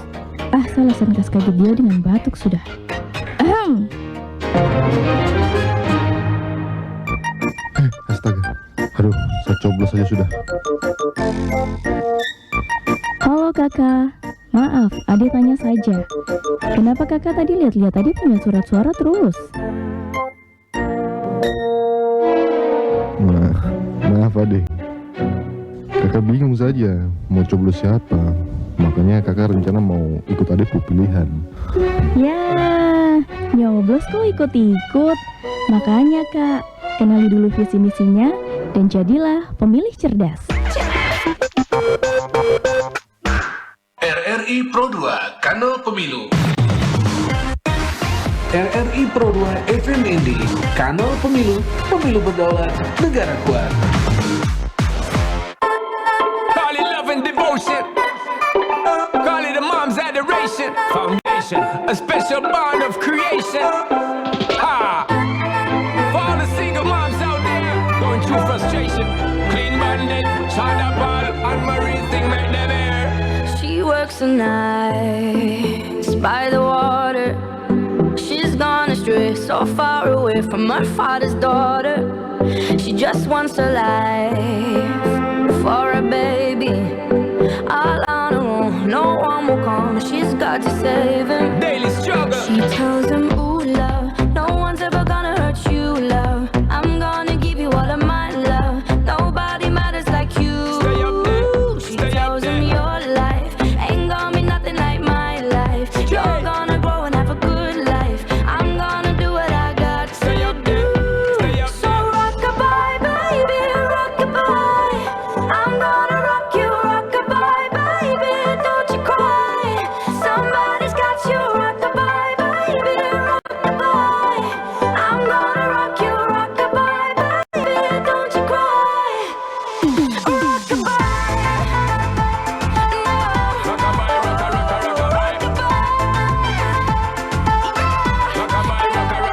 Ah, salah sangka kaget dia dengan batuk sudah. Astaga. Aduh, saya coblos saja sudah. Halo kakak, maaf, adik tanya saja. Kenapa kakak tadi lihat-lihat tadi punya surat suara terus? Maaf adik. Kakak bingung saja mau coblos siapa. Makanya kakak rencana mau ikut adikku pilihan. Ya, nyoblos kok ikut-ikut. Makanya kak, kenali dulu visi misinya dan jadilah pemilih cerdas. RRI Pro 2 Kanal Pemilu. RRI Pro 2 FMND, Kanal Pemilu, Pemilu Berdaulat, Negara Kuat. Call it love and devotion. Call it a mom's adoration. Foundation, a special bond of creation. Ha! For all the single moms out there going through frustration. Clean bandit, China ball, and Marie thing make them air. She works the nights by the water. She's gone astray, so far away from her father's daughter. She just wants a life for a baby. All on her own, no one will come. She's got to save him. Daily struggle. She tells him, ooh, love, no one's ever gonna hurt you, love. I'm gonna give you all of my love. Nobody matters like you. Stay up there. She tells him your life ain't gonna be nothing like my life. You're gonna grow and have a good life. I'm gonna do what I got to do. So rock-a-bye, baby, rock-a-bye. I'm gonna rock you, rock-a-bye, baby, don't you cry. Somebody's got you, rock-a-bye, baby, rock-a-bye. I'm gonna rock you, rock-a-bye, baby, don't you cry.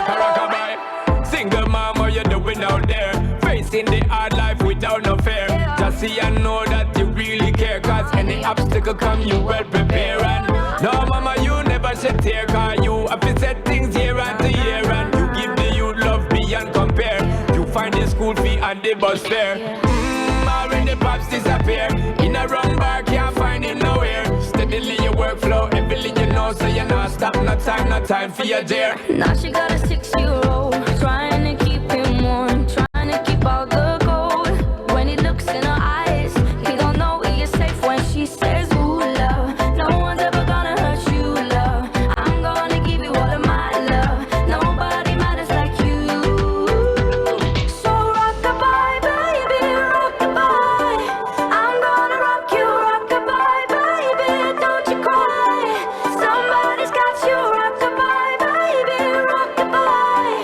Rock-a-bye. Single mom, what you doing out there? Facing the hard life without no fear. Just see and know that you really care. Cause any obstacle come, you well prepare. And no mama, you never shed tear. Cause you have to set things year after year. And you give the youth love beyond compare. You find the school fee and the bus fare. Already pops disappear. In a wrong bar, can't find it nowhere. Steadily your workflow, everything you know. So you're not stop, no time for your dear. Now she got a 6-year-old, trying to keep him warm, trying to keep out the cold. When he looks in her eyes, he don't know he is safe when she says, ooh, love, no one's ever gonna hurt you, love. I'm gonna give you all of my love. Nobody matters like you. So rock-a-bye, baby, rock-a-bye. I'm gonna rock you, rock-a-bye, baby, don't you cry. Somebody's got you, rock-a-bye, baby, rock-a-bye.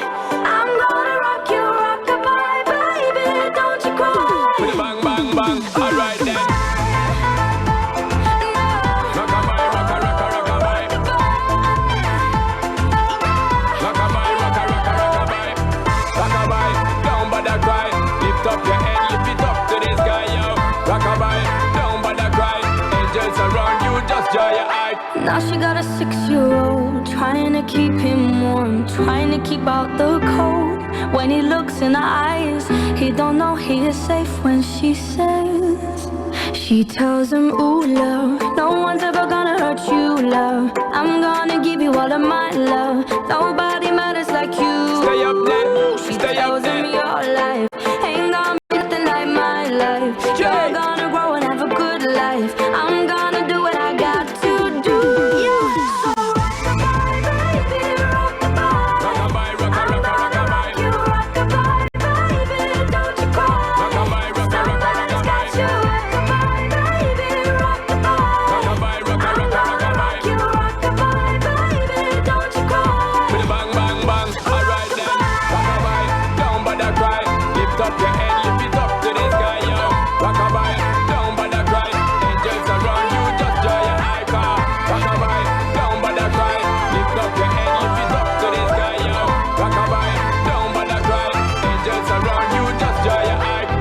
I'm gonna rock you, rock-a-bye, baby, don't you cry. With a bang, bang, bang. Alright then. Rock-a-bye, rocka, rocka, rock-a-bye. Rock-a-bye, rocka, rocka, rock-a-bye. Rock-a-bye, don't bother cry. Lift up your head, lift it up to the sky, yo. Rock-a-bye, don't bother cry. Angels around you, just dry your eye. Now she got a 6-year-old, trying to keep him warm, trying to keep out the cold. When he looks in her eyes, he don't know he is safe when she says. She tells him, ooh, love, no one's ever gonna hurt you, love. I'm gonna give you all of my love. Nobody matters like you. Stay up there, She stay up tells him there. your life ain't gonna be nothing like my life. You're gonna grow and have a good life. I'm gonna do what I got to do. So rock-a-bye, baby, rock-a-bye. Rock-a-bye, rocka, rocka, rock-a-bye. You rock-a-bye, baby, don't you cry. Rock-a-bye, rocka, rocka, Somebody's got rock-a-bye. you, rock-a-bye, baby, rock-a-bye. Rock-a-bye, rocka, rocka, rock-a-bye. You rock-a-bye, baby, don't you cry. With a bang, bang, bang. Alright then. Rock-a-bye, don't bother cry. Lift up your head, lift it up to the sky, yo. Rock-a-bye, don't bother cry. Angels around you, just dry your eye, car. Rock-a-bye, don't bother cry. Lift up your head, lift it up to the sky, yo. Rock-a-bye, don't bother cry. Angels around you, just dry your eye.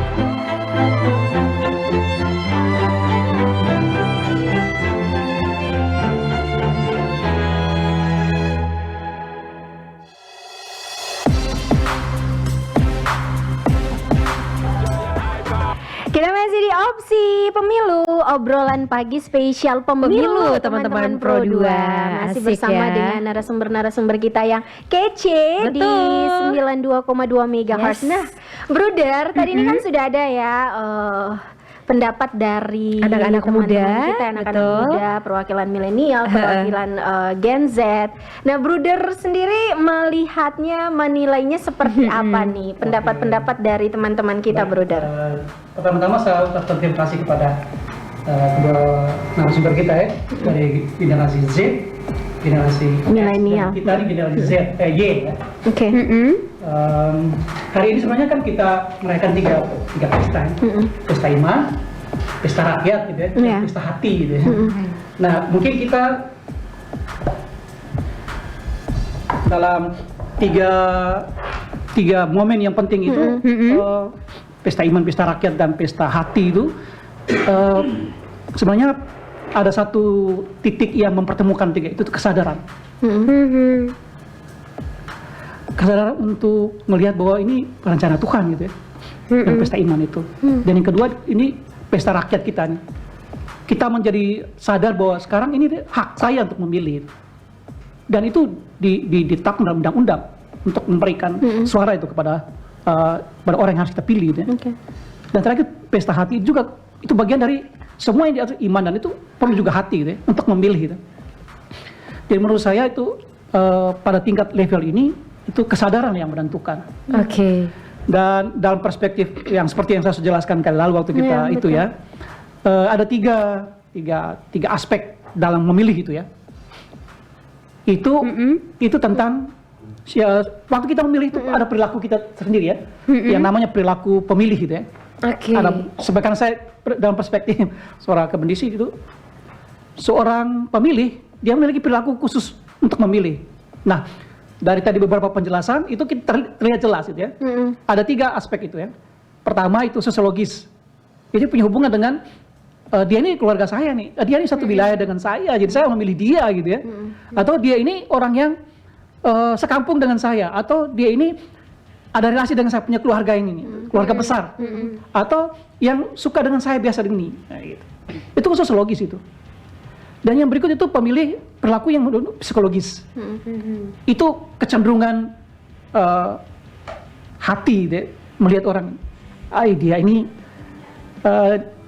Kita masih di opsi pemilu, obrolan pagi spesial pemilu teman-teman Pro 2. Masih Asik bersama ya. dengan narasumber-narasumber kita yang kece di Betul. 92,2 MHz. Yes. Nah, Bruder, tadi ini kan sudah ada ya pendapat dari Anak-anak teman-teman muda, kita, anak-anak betul. muda, perwakilan milenial, perwakilan Gen Z. Nah, Bruder sendiri melihatnya, menilainya seperti apa nih? Pendapat-pendapat dari teman-teman kita, Bruder. Pertama-tama saya ucapkan terima kasih kepada kedua narasumber kita ya, dari generasi Z, generasi milenial. Kita ini generasi Z, Y ya. Oke. Hari ini sebenarnya kan kita merayakan tiga pesta, pesta iman, pesta rakyat gitu ya, pesta hati gitu ya. Nah, mungkin kita dalam tiga momen yang penting itu, pesta iman, pesta rakyat, dan pesta hati itu sebenarnya ada satu titik yang mempertemukan tiga itu kesadaran. Kesadaran untuk melihat bahwa ini rencana Tuhan gitu ya, dan pesta iman itu. Dan yang kedua ini pesta rakyat kita nih. Kita menjadi sadar bahwa sekarang ini hak saya untuk memilih. Dan itu ditetapkan dalam undang-undang untuk memberikan suara itu kepada orang yang harus kita pilih gitu ya. Dan terakhir pesta hati juga itu bagian dari semua yang diatur iman, dan itu perlu juga hati gitu ya, untuk memilih gitu. Jadi menurut saya itu pada tingkat level ini itu kesadaran yang menentukan. Dan dalam perspektif yang seperti yang saya sudah jelaskan kali lalu waktu kita itu ya, ada tiga aspek dalam memilih itu ya. Itu tentang waktu kita memilih itu ada perilaku kita sendiri ya, yang namanya perilaku pemilih gitu ya. Ada, sebagian saya dalam perspektif seorang akademisi itu, seorang pemilih dia memiliki perilaku khusus untuk memilih. Nah, dari tadi beberapa penjelasan itu kita terlihat jelas gitu ya. Ada tiga aspek itu ya. Pertama itu sosiologis. Jadi punya hubungan dengan dia ini keluarga saya nih, dia ini satu wilayah dengan saya, jadi saya memilih dia gitu ya. Atau dia ini orang yang sekampung dengan saya, atau dia ini ada relasi dengan saya, punya keluarga ini nih, keluarga besar. Atau yang suka dengan saya biasa begini. Nah, gitu. Itu sosiologis itu. Dan yang berikut itu pemilih perilaku yang psikologis. Itu kecenderungan hati deh, melihat orang, dia ini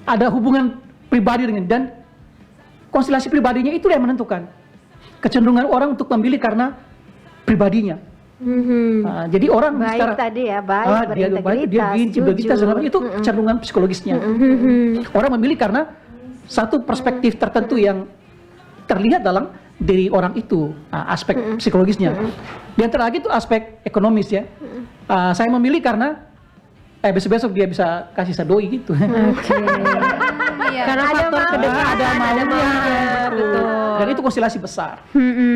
ada hubungan pribadi dengan, dan konstelasi pribadinya itu yang menentukan kecenderungan orang untuk memilih karena pribadinya. Jadi orang baik secara tadi ya, baik, dia berintegritas, itu kecenderungan psikologisnya. Orang memilih karena satu perspektif tertentu yang terlihat dalam diri orang itu, aspek psikologisnya. Dan terakhir itu aspek ekonomis ya. Saya memilih karena besok-besok dia bisa kasih saya doi gitu. Karena faktor kedekatan, ada maunya. Dan itu konstelasi besar.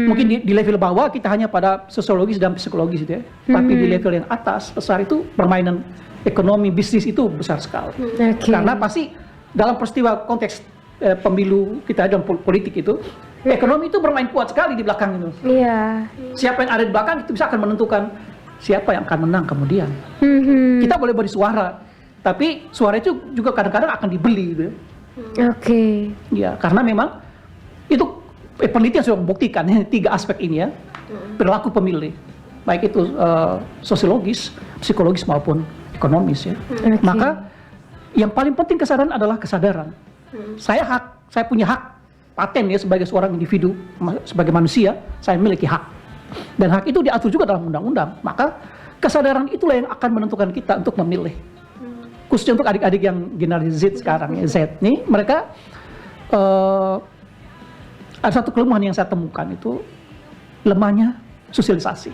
Mungkin di level bawah kita hanya pada sosiologis dan psikologis gitu ya. Tapi di level yang atas besar itu permainan ekonomi, bisnis itu besar sekali. Karena pasti dalam peristiwa konteks pemilu kita dan politik itu, ekonomi itu bermain kuat sekali di belakang itu. Siapa yang ada di belakang itu bisa akan menentukan siapa yang akan menang kemudian. Kita boleh beri suara, tapi suara itu juga kadang-kadang akan dibeli gitu. Ya, karena memang itu penelitian sudah membuktikan tiga aspek ini ya, perilaku pemilih, baik itu sosiologis, psikologis maupun ekonomis ya. Maka yang paling penting kesadaran adalah kesadaran. Saya punya hak paten ya sebagai seorang individu, sebagai manusia, saya memiliki hak. Dan hak itu diatur juga dalam undang-undang. Maka kesadaran itulah yang akan menentukan kita untuk memilih. Khususnya untuk adik-adik yang generasi Z sekarang ya, Z nih, mereka ada satu kelemahan yang saya temukan itu lemahnya sosialisasi.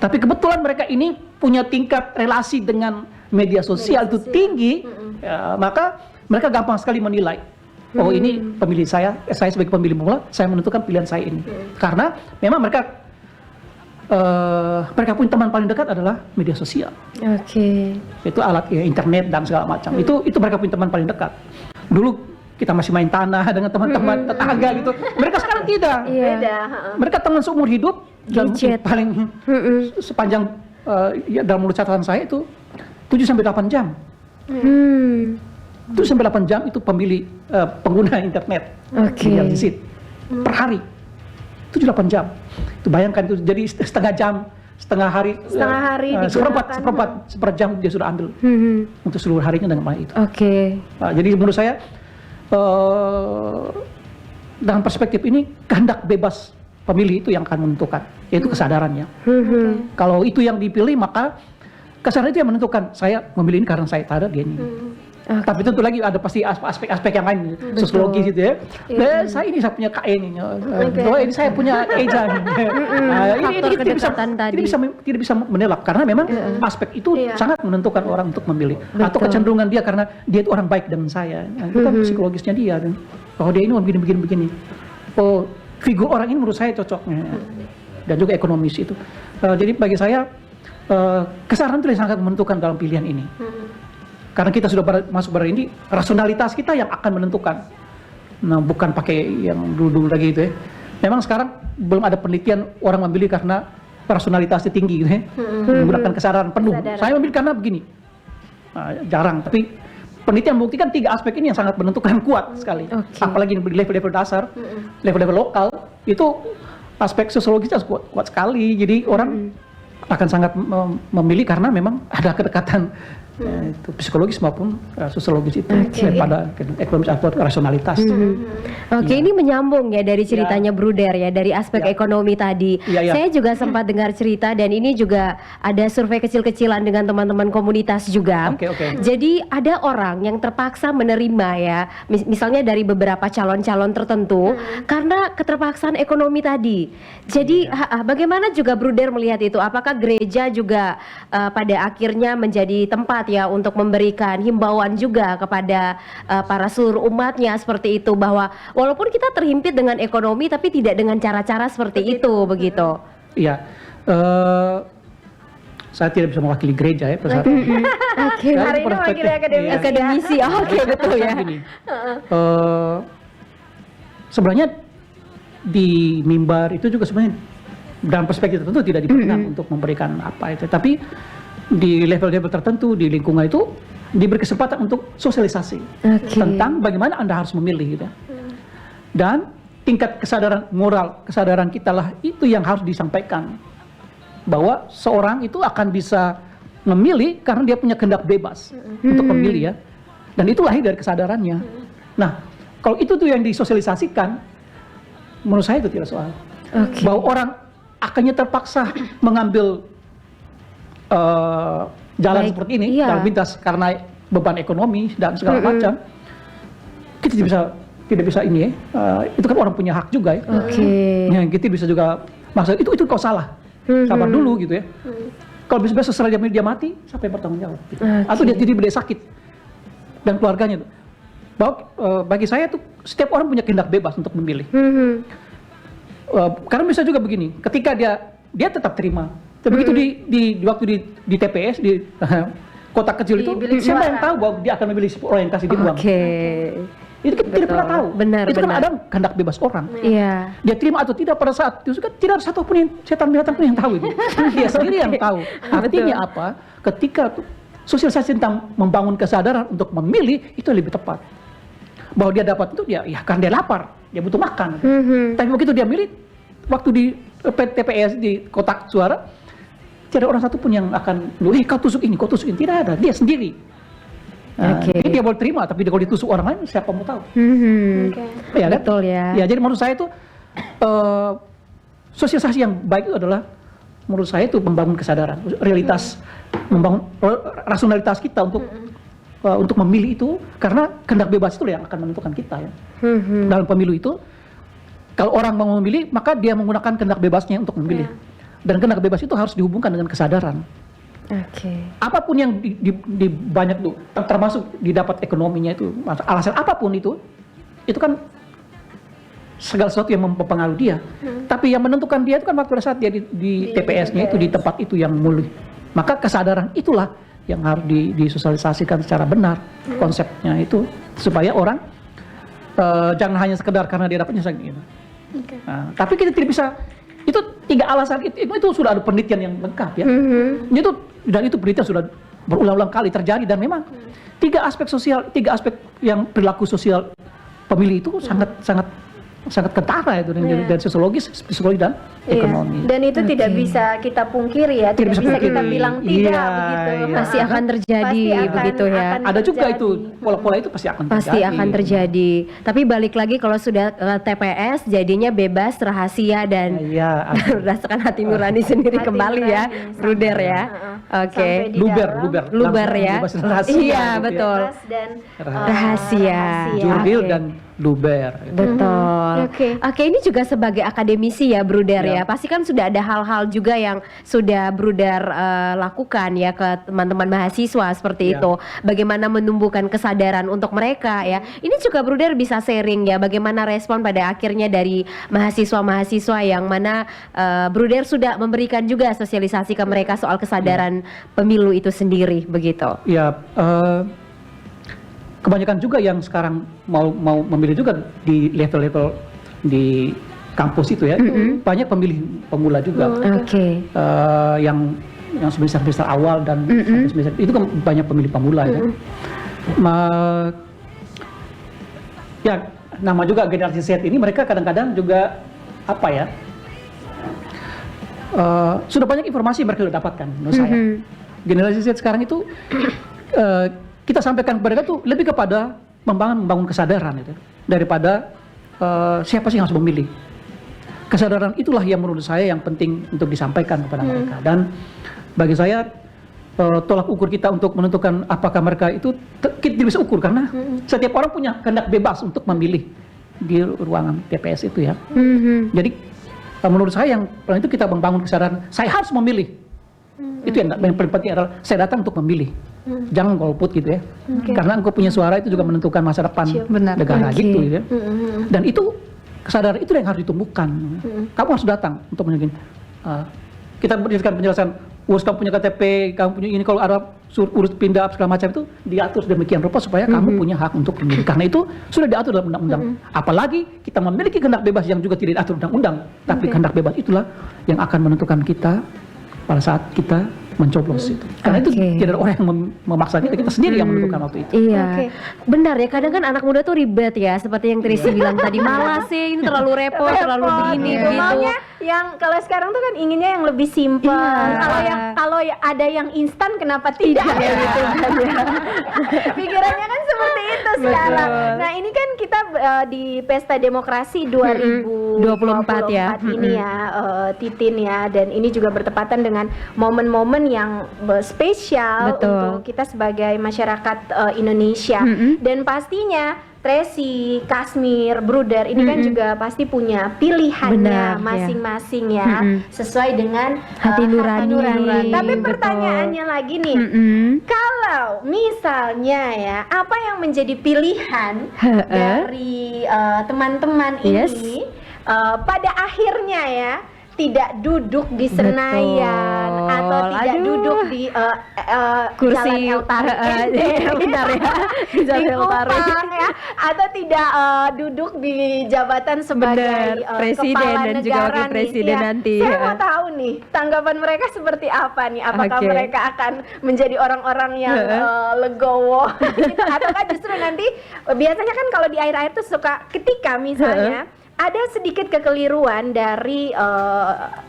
Tapi kebetulan mereka ini punya tingkat relasi dengan media sosial itu tinggi, ya, maka mereka gampang sekali menilai. Oh ini pemilih saya sebagai pemilih pemula, saya menentukan pilihan saya ini. Karena memang mereka punya teman paling dekat adalah media sosial. Itu alat ya, internet dan segala macam. Itu mereka punya teman paling dekat. Dulu kita masih main tanah dengan teman-teman tetangga gitu. Mereka sekarang tidak. Mereka teman seumur hidup dan paling sepanjang dalam mulut catatan saya itu 7-8 jam. 7-8 jam itu pemilih pengguna internet per hari. 7-8 jam. Itu bayangkan itu jadi setengah jam setengah hari seperjam dia sudah ambil untuk seluruh harinya dengan mana itu. Jadi menurut saya dalam perspektif ini kehendak bebas pemilih itu yang akan menentukan, yaitu kesadarannya. Kalau itu yang dipilih maka kesadaran itu yang menentukan, saya memilih ini karena saya tahu dia ini. Tapi tentu lagi ada pasti aspek-aspek yang lain, sosiologis gitu ya. Saya ini saya punya KE ini, ini saya punya EJA. Ini tidak bisa menelak karena memang aspek itu sangat menentukan orang untuk memilih. Atau kecenderungan dia karena dia itu orang baik dengan saya. Itu kan psikologisnya dia. Oh dia ini begini. Oh figur orang ini menurut saya cocoknya. Dan juga ekonomis itu. Jadi bagi saya kesadaran itu sangat menentukan dalam pilihan ini. Karena kita sudah masuk pada ini, rasionalitas kita yang akan menentukan. Nah, bukan pakai yang dulu-dulu lagi itu ya. Memang sekarang belum ada penelitian orang memilih karena rasionalitasnya tinggi gitu ya. Menggunakan kesadaran penuh. Saya memilih karena begini. Nah, jarang, tapi penelitian membuktikan 3 aspek ini yang sangat menentukan kuat sekali. Apalagi di level-level dasar, level-level lokal, itu aspek sosiologisnya kuat sekali. Jadi orang akan sangat memilih karena memang ada kedekatan itu psikologis maupun sosiologis itu daripada ekonomis atau rasionalitas. Ini menyambung ya dari ceritanya Bruder ya, dari aspek ekonomi tadi. Saya juga sempat dengar cerita dan ini juga ada survei kecil-kecilan dengan teman-teman komunitas juga. Jadi ada orang yang terpaksa menerima ya, misalnya dari beberapa calon-calon tertentu karena keterpaksaan ekonomi tadi. Jadi bagaimana juga Bruder melihat itu? Apakah gereja juga pada akhirnya menjadi tempat ya untuk memberikan himbauan juga kepada para seluruh umatnya seperti itu, bahwa walaupun kita terhimpit dengan ekonomi tapi tidak dengan cara-cara seperti itu begitu. Iya, saya tidak bisa mewakili gereja ya. Hari ini mewakili akademisi. Betul ya. Sebenarnya di mimbar itu juga sebenarnya dalam perspektif tertentu tidak diperkenankan untuk memberikan apa itu, tapi di level-level tertentu di lingkungan itu diberi kesempatan untuk sosialisasi tentang bagaimana Anda harus memilih gitu. Dan tingkat kesadaran moral, kesadaran kita lah itu yang harus disampaikan, bahwa seorang itu akan bisa memilih karena dia punya kehendak bebas untuk memilih ya. Dan itu lahir dari kesadarannya. Nah, kalau itu tuh yang disosialisasikan, menurut saya itu tidak soal. Bahwa orang akhirnya terpaksa mengambil jalan seperti ini dalam lintas karena beban ekonomi dan segala macam, kita tidak bisa ini itu kan orang punya hak juga ya. Kita bisa juga maksud itu kau salah, sabar dulu gitu ya. Kalau bisa setelah dia mati, siapa yang bertanggung jawab gitu. Atau dia sakit dan keluarganya itu. Bahwa bagi saya tuh setiap orang punya kehendak bebas untuk memilih. Karena bisa juga begini, ketika dia tetap terima. Tapi begitu di waktu di TPS di kotak kecil itu, siapa yang tahu bahwa dia akan memilih orang yang kasih dia uang? Itu kita tidak pernah tahu. Itu kan ada kehendak bebas orang. Dia terima atau tidak pada saat itu kan tidak ada satu pun setan binatang pun yang tahu itu. Dia sendiri yang tahu. Artinya apa? Ketika sosialisasi tentang membangun kesadaran untuk memilih itu lebih tepat. Bahwa dia dapat itu dia karena dia lapar, dia butuh makan. Tapi begitu dia milih waktu di TPS di kotak suara, tidak ada orang satu pun yang akan, kau tusuk ini, tidak ada, dia sendiri. Dia boleh terima, tapi kalau ditusuk orang lain, siapa mau tahu? Ya, betul ya. Ya, jadi menurut saya itu sosialisasi yang baik itu adalah, menurut saya itu membangun kesadaran, realitas, membangun rasionalitas kita untuk memilih itu, karena kehendak bebas itu yang akan menentukan kita ya. Dalam pemilu itu, kalau orang mau memilih, maka dia menggunakan kehendak bebasnya untuk memilih. Dan kehendak bebas itu harus dihubungkan dengan kesadaran. Apapun yang di banyak tuh, termasuk didapat ekonominya itu, alasan apapun itu kan segala sesuatu yang mempengaruhi dia. Tapi yang menentukan dia itu kan pada saat dia di TPS-nya itu, di tempat itu yang mulih. Maka kesadaran itulah yang harus disosialisasikan secara benar konsepnya itu, supaya orang jangan hanya sekedar karena dia dapatnya gitu. Nah, tapi kita tidak bisa. Itu 3 alasan itu sudah ada penelitian yang lengkap ya. Itu penelitian sudah berulang-ulang kali terjadi, dan memang 3 aspek sosial, 3 aspek yang perilaku sosial pemilih itu sangat sangat kentara itu dari sosiologis, psikologi dan ekonomi. Dan itu tidak bisa kita pungkiri ya, tidak bisa kita bilang tidak begitu. Pasti akan terjadi begitu ya. Ada juga itu pola-pola itu pasti akan terjadi. Pasti akan terjadi. Tapi balik lagi kalau sudah TPS jadinya bebas, rahasia dan berdasarkan hati nurani sendiri kembali ya, Bruder ya. Oke. Luber ya. Iya betul. Dan rahasia. Jurdil dan luber. Betul. Oke, ini juga sebagai akademisi ya, Bruder ya. Pasti kan sudah ada hal-hal juga yang sudah Bruder lakukan ya ke teman-teman mahasiswa seperti itu. Bagaimana menumbuhkan kesadaran untuk mereka ya. Ini juga Bruder bisa sharing ya, bagaimana respon pada akhirnya dari mahasiswa-mahasiswa yang mana Bruder sudah memberikan juga sosialisasi ke mereka soal kesadaran pemilu itu sendiri begitu. Ya, kebanyakan juga yang sekarang mau memilih juga di level-level di kampus itu ya, banyak pemilih pemula juga. Yang semester awal dan semester itu kan banyak pemilih pemula ya. Ya, nama juga generasi Z ini mereka kadang-kadang juga apa ya? Sudah banyak informasi mereka sudah dapatkan menurut saya. Generasi Z sekarang itu kita sampaikan kepada mereka tuh lebih kepada membangun kesadaran itu daripada siapa sih yang harus memilih. Kesadaran itulah yang menurut saya yang penting untuk disampaikan kepada mereka. Dan bagi saya tolak ukur kita untuk menentukan apakah mereka itu kita bisa ukur karena setiap orang punya kehendak bebas untuk memilih di ruangan TPS itu ya. Jadi menurut saya yang paling itu kita membangun kesadaran saya harus memilih. Itu yang paling penting adalah saya datang untuk memilih. Jangan golput gitu ya. Karena engkau punya suara itu juga menentukan masa depan negara gitu ya. Dan itu kesadaran itu yang harus ditumbuhkan. Kamu harus datang untuk menunjukin. Kita berikan penjelasan, urus kamu punya KTP, kamu punya ini, kalau ada urus pindah segala macam itu diatur demikian rupa supaya kamu punya hak untuk memilih. Karena itu sudah diatur dalam undang-undang. Apalagi kita memiliki kehendak bebas yang juga tidak diatur undang-undang. Tapi kehendak bebas itulah yang akan menentukan kita pada saat kita mencoblos itu. Karena itu tidak ada orang yang memaksa kita sendiri yang menentukan waktu itu. Iya. Benar ya, kadang kan anak muda tuh ribet ya, seperti yang Tracy bilang tadi, malas sih, ini terlalu repot, terlalu begini gitu. Maunya yang kalau sekarang tuh kan inginnya yang lebih simpel. Kalau ada yang instan kenapa tidak gitu kan ya. Pikirannya kan seperti itu sekarang. Nah, ini kan kita di Pesta Demokrasi 2024 ya. Ini ya, Titin ya, dan ini juga bertepatan dengan momen-momen yang spesial untuk kita sebagai masyarakat Indonesia. Dan pastinya Tracy, Kasmir, Bruder ini kan juga pasti punya pilihannya masing-masing ya, sesuai dengan hati nurani. Tapi pertanyaannya lagi nih, kalau misalnya ya, apa yang menjadi pilihan dari teman-teman ini pada akhirnya ya, tidak duduk di Senayan atau tidak duduk di kursi Jalan El Tarik, benar ya, di Kupang ya, atau tidak duduk di jabatan sebagai presiden kepala dan negara juga wakil presiden nanti. Saya mau tahu nih tanggapan mereka seperti apa nih? Apakah mereka akan menjadi orang-orang yang legowo atau kan justru nanti biasanya kan kalau di akhir-akhir tuh suka ketika misalnya ada sedikit kekeliruan dari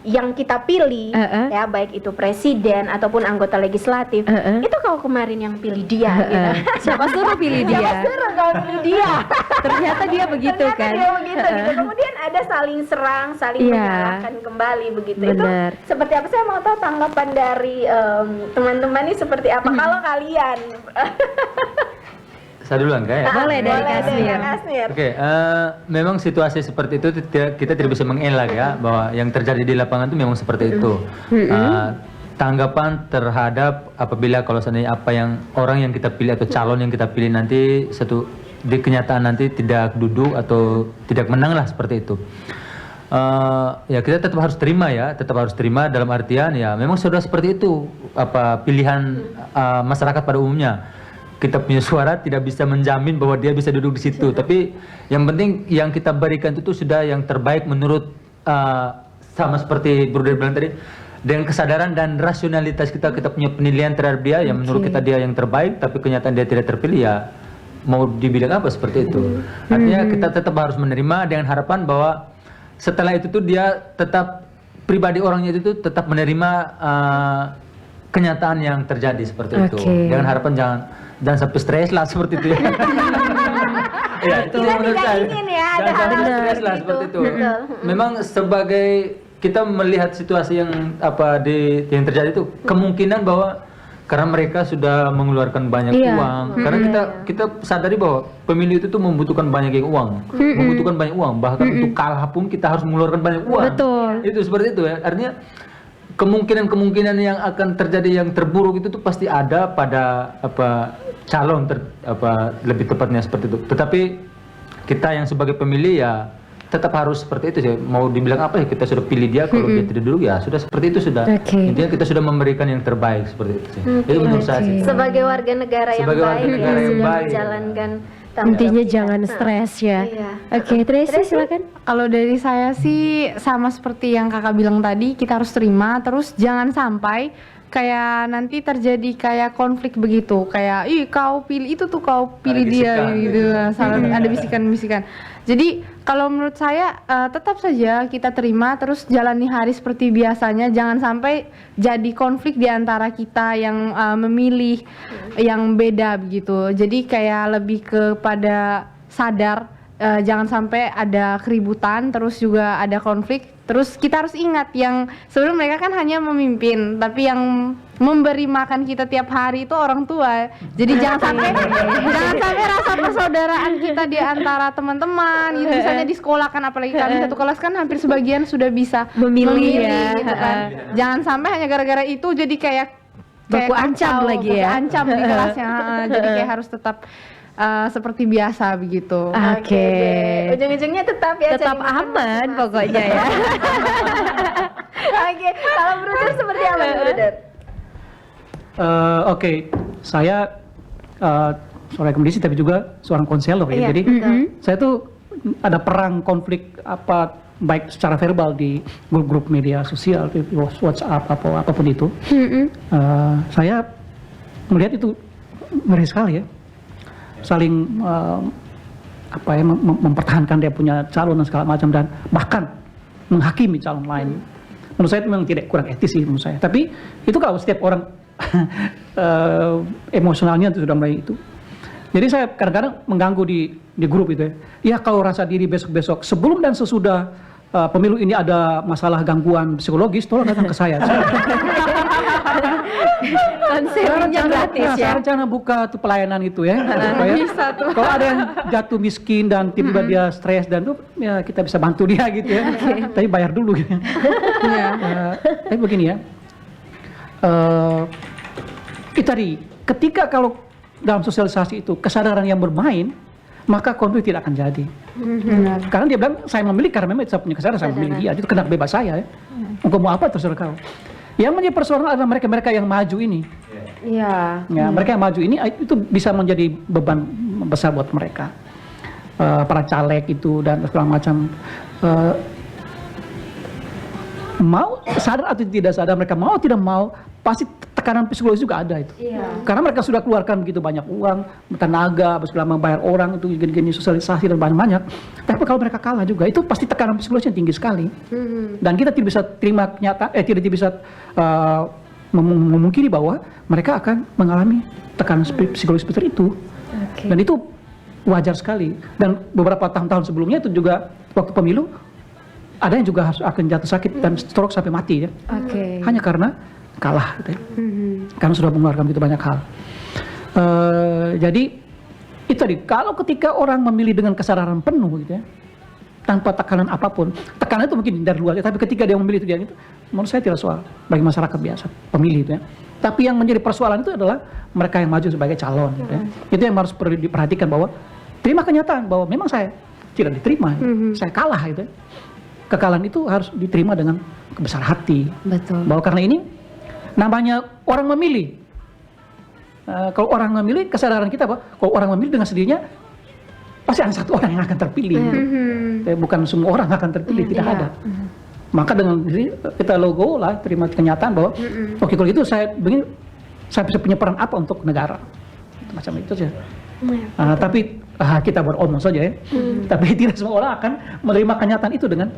yang kita pilih ya, baik itu presiden ataupun anggota legislatif. Itu kalau kemarin yang pilih dia gitu. Siapa suruh pilih dia? Siapa suruh kau pilih dia? Ternyata dia begitu. Ternyata kan. Dia begitu gitu. Kemudian ada saling serang, saling menyalahkan kembali begitu. Benar. Itu seperti apa? Saya mau tahu tanggapan dari teman-teman ini seperti apa kalau kalian. Saya duluan kak ya? Boleh dari Kasmir. Oke, memang situasi seperti itu kita tidak bisa mengelak ya, bahwa yang terjadi di lapangan itu memang seperti itu. Tanggapan terhadap apabila kalau seandainya apa yang orang yang kita pilih atau calon yang kita pilih nanti di kenyataan nanti tidak duduk atau tidak menang lah seperti itu. Ya kita tetap harus terima ya, tetap harus terima dalam artian ya memang sudah seperti itu pilihan masyarakat pada umumnya. Kita punya suara tidak bisa menjamin bahwa dia bisa duduk di situ. Tapi yang penting yang kita berikan itu sudah yang terbaik menurut sama seperti Bruder bilang tadi, dengan kesadaran dan rasionalitas kita punya penilaian terhadap dia yang menurut kita dia yang terbaik, tapi kenyataan dia tidak terpilih ya mau dibilang apa seperti itu. Artinya kita tetap harus menerima dengan harapan bahwa setelah itu tuh dia tetap pribadi orangnya itu tetap menerima kenyataan yang terjadi seperti itu. Dengan harapan jangan sampai stres lah seperti itu. Ya, itu kita menurut tidak saya. ingin ya ada Jangan hal-hal sampai stres lah seperti itu. Memang sebagai kita melihat situasi yang yang terjadi itu kemungkinan bahwa karena mereka sudah mengeluarkan banyak uang, karena kita sadari bahwa pemilu itu tuh membutuhkan banyak uang, membutuhkan banyak uang, bahkan untuk kalah pun kita harus mengeluarkan banyak uang. Betul. Itu seperti itu ya. Artinya kemungkinan yang akan terjadi yang terburuk itu tuh pasti ada pada calon lebih tepatnya seperti itu. Tetapi kita yang sebagai pemilih ya tetap harus seperti itu sih. Mau dibilang apa ya, kita sudah pilih dia, kalau dia tidak duduk ya sudah seperti itu sudah. Intinya kita sudah memberikan yang terbaik seperti itu sih. Itu menurut saya sih. Sebagai warga negara yang baik yang sudah menjalankan intinya jangan stres ya. Oke, Tracy silakan. Kalau dari saya sih sama seperti yang kakak bilang tadi, kita harus terima, terus jangan sampai kayak nanti terjadi kayak konflik begitu, kayak kau pilih itu tuh, kau pilih dia gitu, ada bisikan-bisikan. Jadi kalau menurut saya tetap saja kita terima, terus jalani hari seperti biasanya, jangan sampai jadi konflik di antara kita yang memilih yang beda begitu. Jadi kayak lebih kepada sadar, jangan sampai ada keributan, terus juga ada konflik. Terus kita harus ingat yang sebenarnya mereka kan hanya memimpin, tapi yang memberi makan kita tiap hari itu orang tua. Jadi jangan sampai rasa persaudaraan kita di antara teman-teman gitu. Misalnya di sekolah kan, apalagi kami satu kelas kan hampir sebagian sudah bisa memilih gitu kan. Jangan sampai hanya gara-gara itu jadi kayak baku ancam lagi ya. Ancam di kelasnya. Jadi kayak harus tetap seperti biasa begitu. Oke. Ujung-ujungnya tetap ya. Tetap aman pokoknya ya. Oke, kalau Bruder seperti apa Bruder? Oke, saya seorang akademisi tapi juga seorang konselor ya. Jadi saya tuh ada perang konflik baik secara verbal di grup-grup media sosial, WhatsApp apapun itu. Saya melihat itu ngeri sekali ya. Saling mempertahankan dia punya calon dan segala macam, dan bahkan menghakimi calon lain. Menurut saya itu memang tidak kurang etis sih menurut saya. Tapi itu kalau setiap orang emosionalnya itu sudah mulai itu. Jadi saya kadang-kadang mengganggu di grup itu ya. Ya kalau rasa diri besok-besok sebelum dan sesudah pemilu ini ada masalah gangguan psikologis, tolong datang ke saya. Konselingnya gratis ya. Saya rencana buka tuh pelayanan itu ya. Bisa tuh. Kalau ada yang jatuh miskin dan tiba-tiba dia stres dan tuh ya kita bisa bantu dia gitu ya. Tapi bayar dulu gitu. Tapi begini ya. Ketika kalau dalam sosialisasi itu kesadaran yang bermain, maka konflik tidak akan jadi. Karena dia bilang saya memilih karena memang saya punya kesadaran, saya memilih dia, itu kena bebas saya ya. Engkau mau apa terserah kau. Yang menjadi persoalan adalah mereka yang maju ini. Ya, mereka yang maju ini itu bisa menjadi beban besar buat mereka. Para caleg itu dan segala macam, mau sadar atau tidak sadar, mereka mau tidak mau pasti tekanan psikologis juga ada itu. Karena mereka sudah keluarkan begitu banyak uang, tenaga, segala membayar orang itu gini-gini sosialisasi dan banyak-banyak. Tapi kalau mereka kalah juga itu pasti tekanan psikologisnya tinggi sekali. Dan kita tidak bisa terima tidak bisa memungkiri bahwa mereka akan mengalami tekanan psikologis seperti itu. Dan itu wajar sekali. Dan beberapa tahun-tahun sebelumnya itu juga waktu pemilu ada yang juga akan jatuh sakit dan stroke sampai mati ya. Hanya karena kalah gitu ya. Karena sudah mengeluarkan begitu banyak hal. Jadi itu tadi, kalau ketika orang memilih dengan kesadaran penuh gitu ya, tanpa tekanan apapun, tekanan itu mungkin dari luar, tapi ketika dia memilih itu dia itu, menurut saya tidak soal bagi masyarakat biasa pemilih itu ya. Tapi yang menjadi persoalan itu adalah mereka yang maju sebagai calon gitu ya. Itu yang harus perlu diperhatikan, bahwa terima kenyataan bahwa memang saya tidak diterima, saya kalah gitu ya. Kekalahan itu harus diterima dengan kebesar hati. Betul. Bahwa karena ini namanya orang memilih. Kalau orang memilih, kesadaran kita bahwa kalau orang memilih dengan sendirinya pasti ada satu orang yang akan terpilih. Bukan semua orang akan terpilih, tidak ada. Maka dengan ini kita logo lah, terima kenyataan bahwa oke, kalau itu saya bisa punya peran apa untuk negara. Macam itu saja. Tapi kita beromong saja ya. Tapi tidak semua orang akan menerima kenyataan itu dengan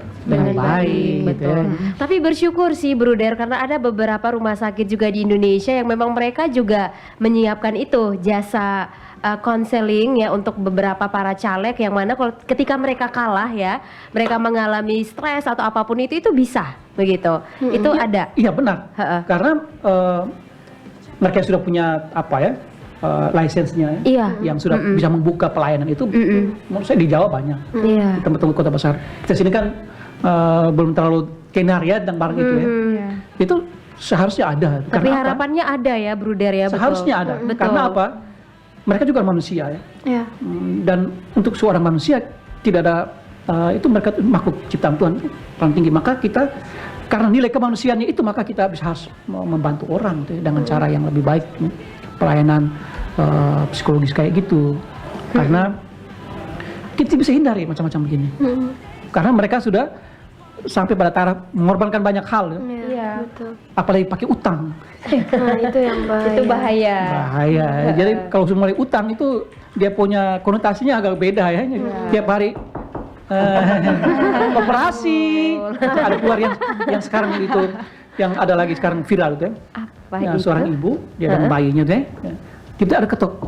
baik. Betul. Ya. Tapi bersyukur sih Bruder karena ada beberapa rumah sakit juga di Indonesia yang memang mereka juga menyiapkan itu jasa konseling ya untuk beberapa para caleg yang mana kalau ketika mereka kalah ya, mereka mengalami stres atau apapun itu bisa begitu. Itu ada. Iya benar. Karena mereka sudah punya lisensinya yang sudah bisa membuka pelayanan itu. Menurut saya di Jawa banyak. Di tempat-tempat kota besar. Kita sini kan belum terlalu tenar ya tentang barang itu ya. Itu seharusnya ada. Tapi harapannya ada ya Bruder ya. Seharusnya ada. Betul. Karena apa? Mereka juga manusia ya. Dan untuk seorang manusia tidak ada itu mereka makhluk ciptaan Tuhan itu paling tinggi. Maka kita karena nilai kemanusiaannya itu maka kita harus membantu orang gitu ya, dengan cara yang lebih baik. Pelayanan psikologis kayak gitu. Karena kita bisa hindari macam-macam begini. Karena mereka sudah sampai pada taraf mengorbankan banyak hal ya. Iya, betul. Apalagi pakai utang. Nah, itu yang bahaya. Itu bahaya. Bahaya. Jadi kalau mulai utang itu dia punya konotasinya agak beda ya. Tiap hari operasi. Ada keluar yang sekarang itu yang ada lagi sekarang viral itu ya. Ya, seorang ibu dia dan bayinya deh. Kita ada ketuk.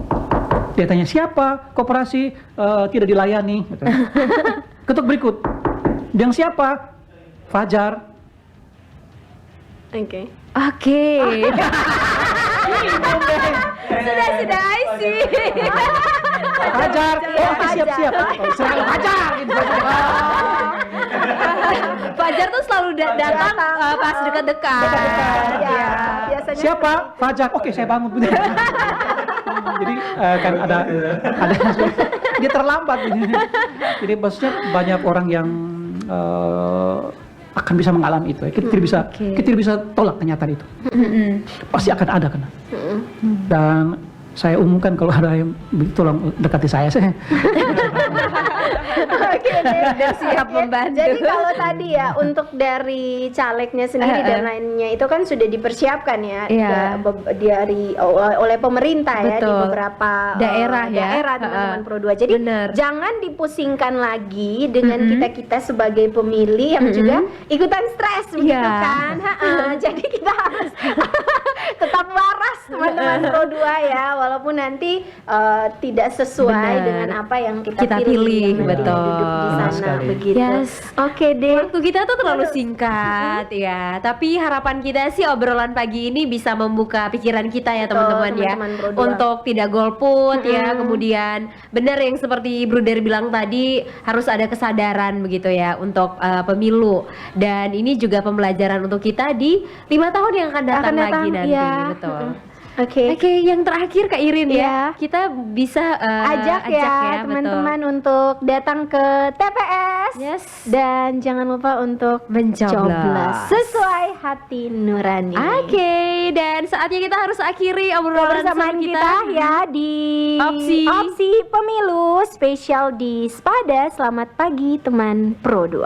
Dia tanya siapa koperasi tidak dilayani. Gitu. Ketuk berikut. Yang siapa? Fajar. Oke. Sudah sih. Fajar. Siap. Selalu Fajar. Fajar tuh selalu datang pas dekat-dekat. Ya, biasanya. Siapa? Fajar. Oke, saya bangun. Jadi kan ada dia terlambat. Jadi maksudnya banyak orang yang akan bisa mengalami itu. Kita tidak bisa tolak kenyataan itu. Pasti akan ada kan. Dan saya umumkan kalau ada yang tolong dekati saya. Udah siap membantu. Jadi kalau tadi ya untuk dari calegnya sendiri dan lainnya itu kan sudah dipersiapkan ya oleh pemerintah ya di beberapa daerah teman-teman Pro 2. Jadi jangan dipusingkan lagi dengan kita sebagai pemilih yang juga ikutan stres begitu kan. Jadi kita harus tetap waras teman-teman Pro 2 ya, walaupun nanti tidak sesuai dengan apa yang kita pilih. Betul. Duduk di sana begitu. Oke deh. Waktu kita tuh terlalu singkat ya. Tapi harapan kita sih obrolan pagi ini bisa membuka pikiran kita ya teman-teman ya. Untuk tidak golput ya. Kemudian benar yang seperti Bruder bilang tadi harus ada kesadaran begitu ya untuk pemilu. Dan ini juga pembelajaran untuk kita di 5 tahun yang akan datang lagi nanti. Betul. Oke, yang terakhir Kak Irin ya, kita bisa ajak ya teman-teman untuk datang ke TPS dan jangan lupa untuk mencoblos sesuai hati nurani. Oke, dan saatnya kita harus akhiri obrolan bersama kita ya di opsi pemilu spesial di Spada. Selamat pagi teman Pro 2.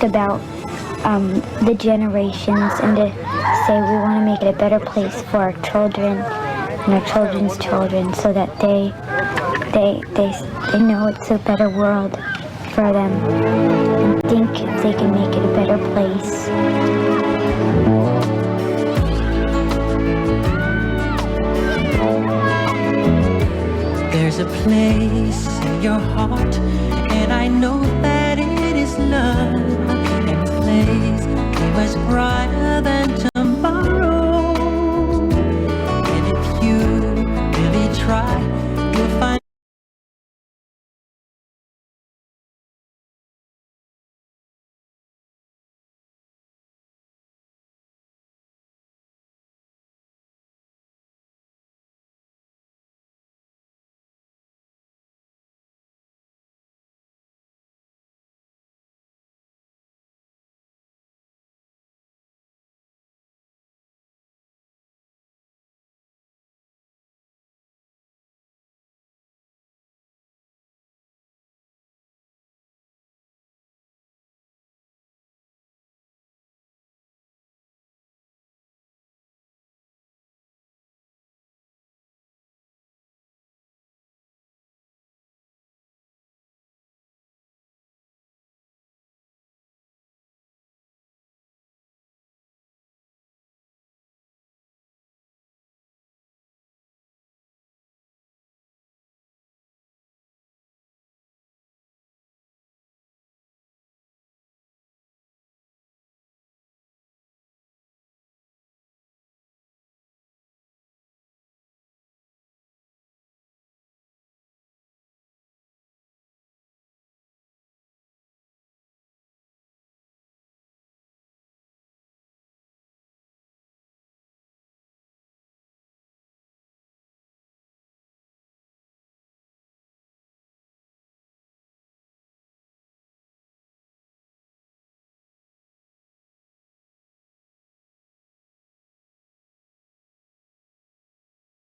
About the generations and to say we want to make it a better place for our children and our children's children so that they know it's a better world for them and think if they can make it a better place. There's a place in your heart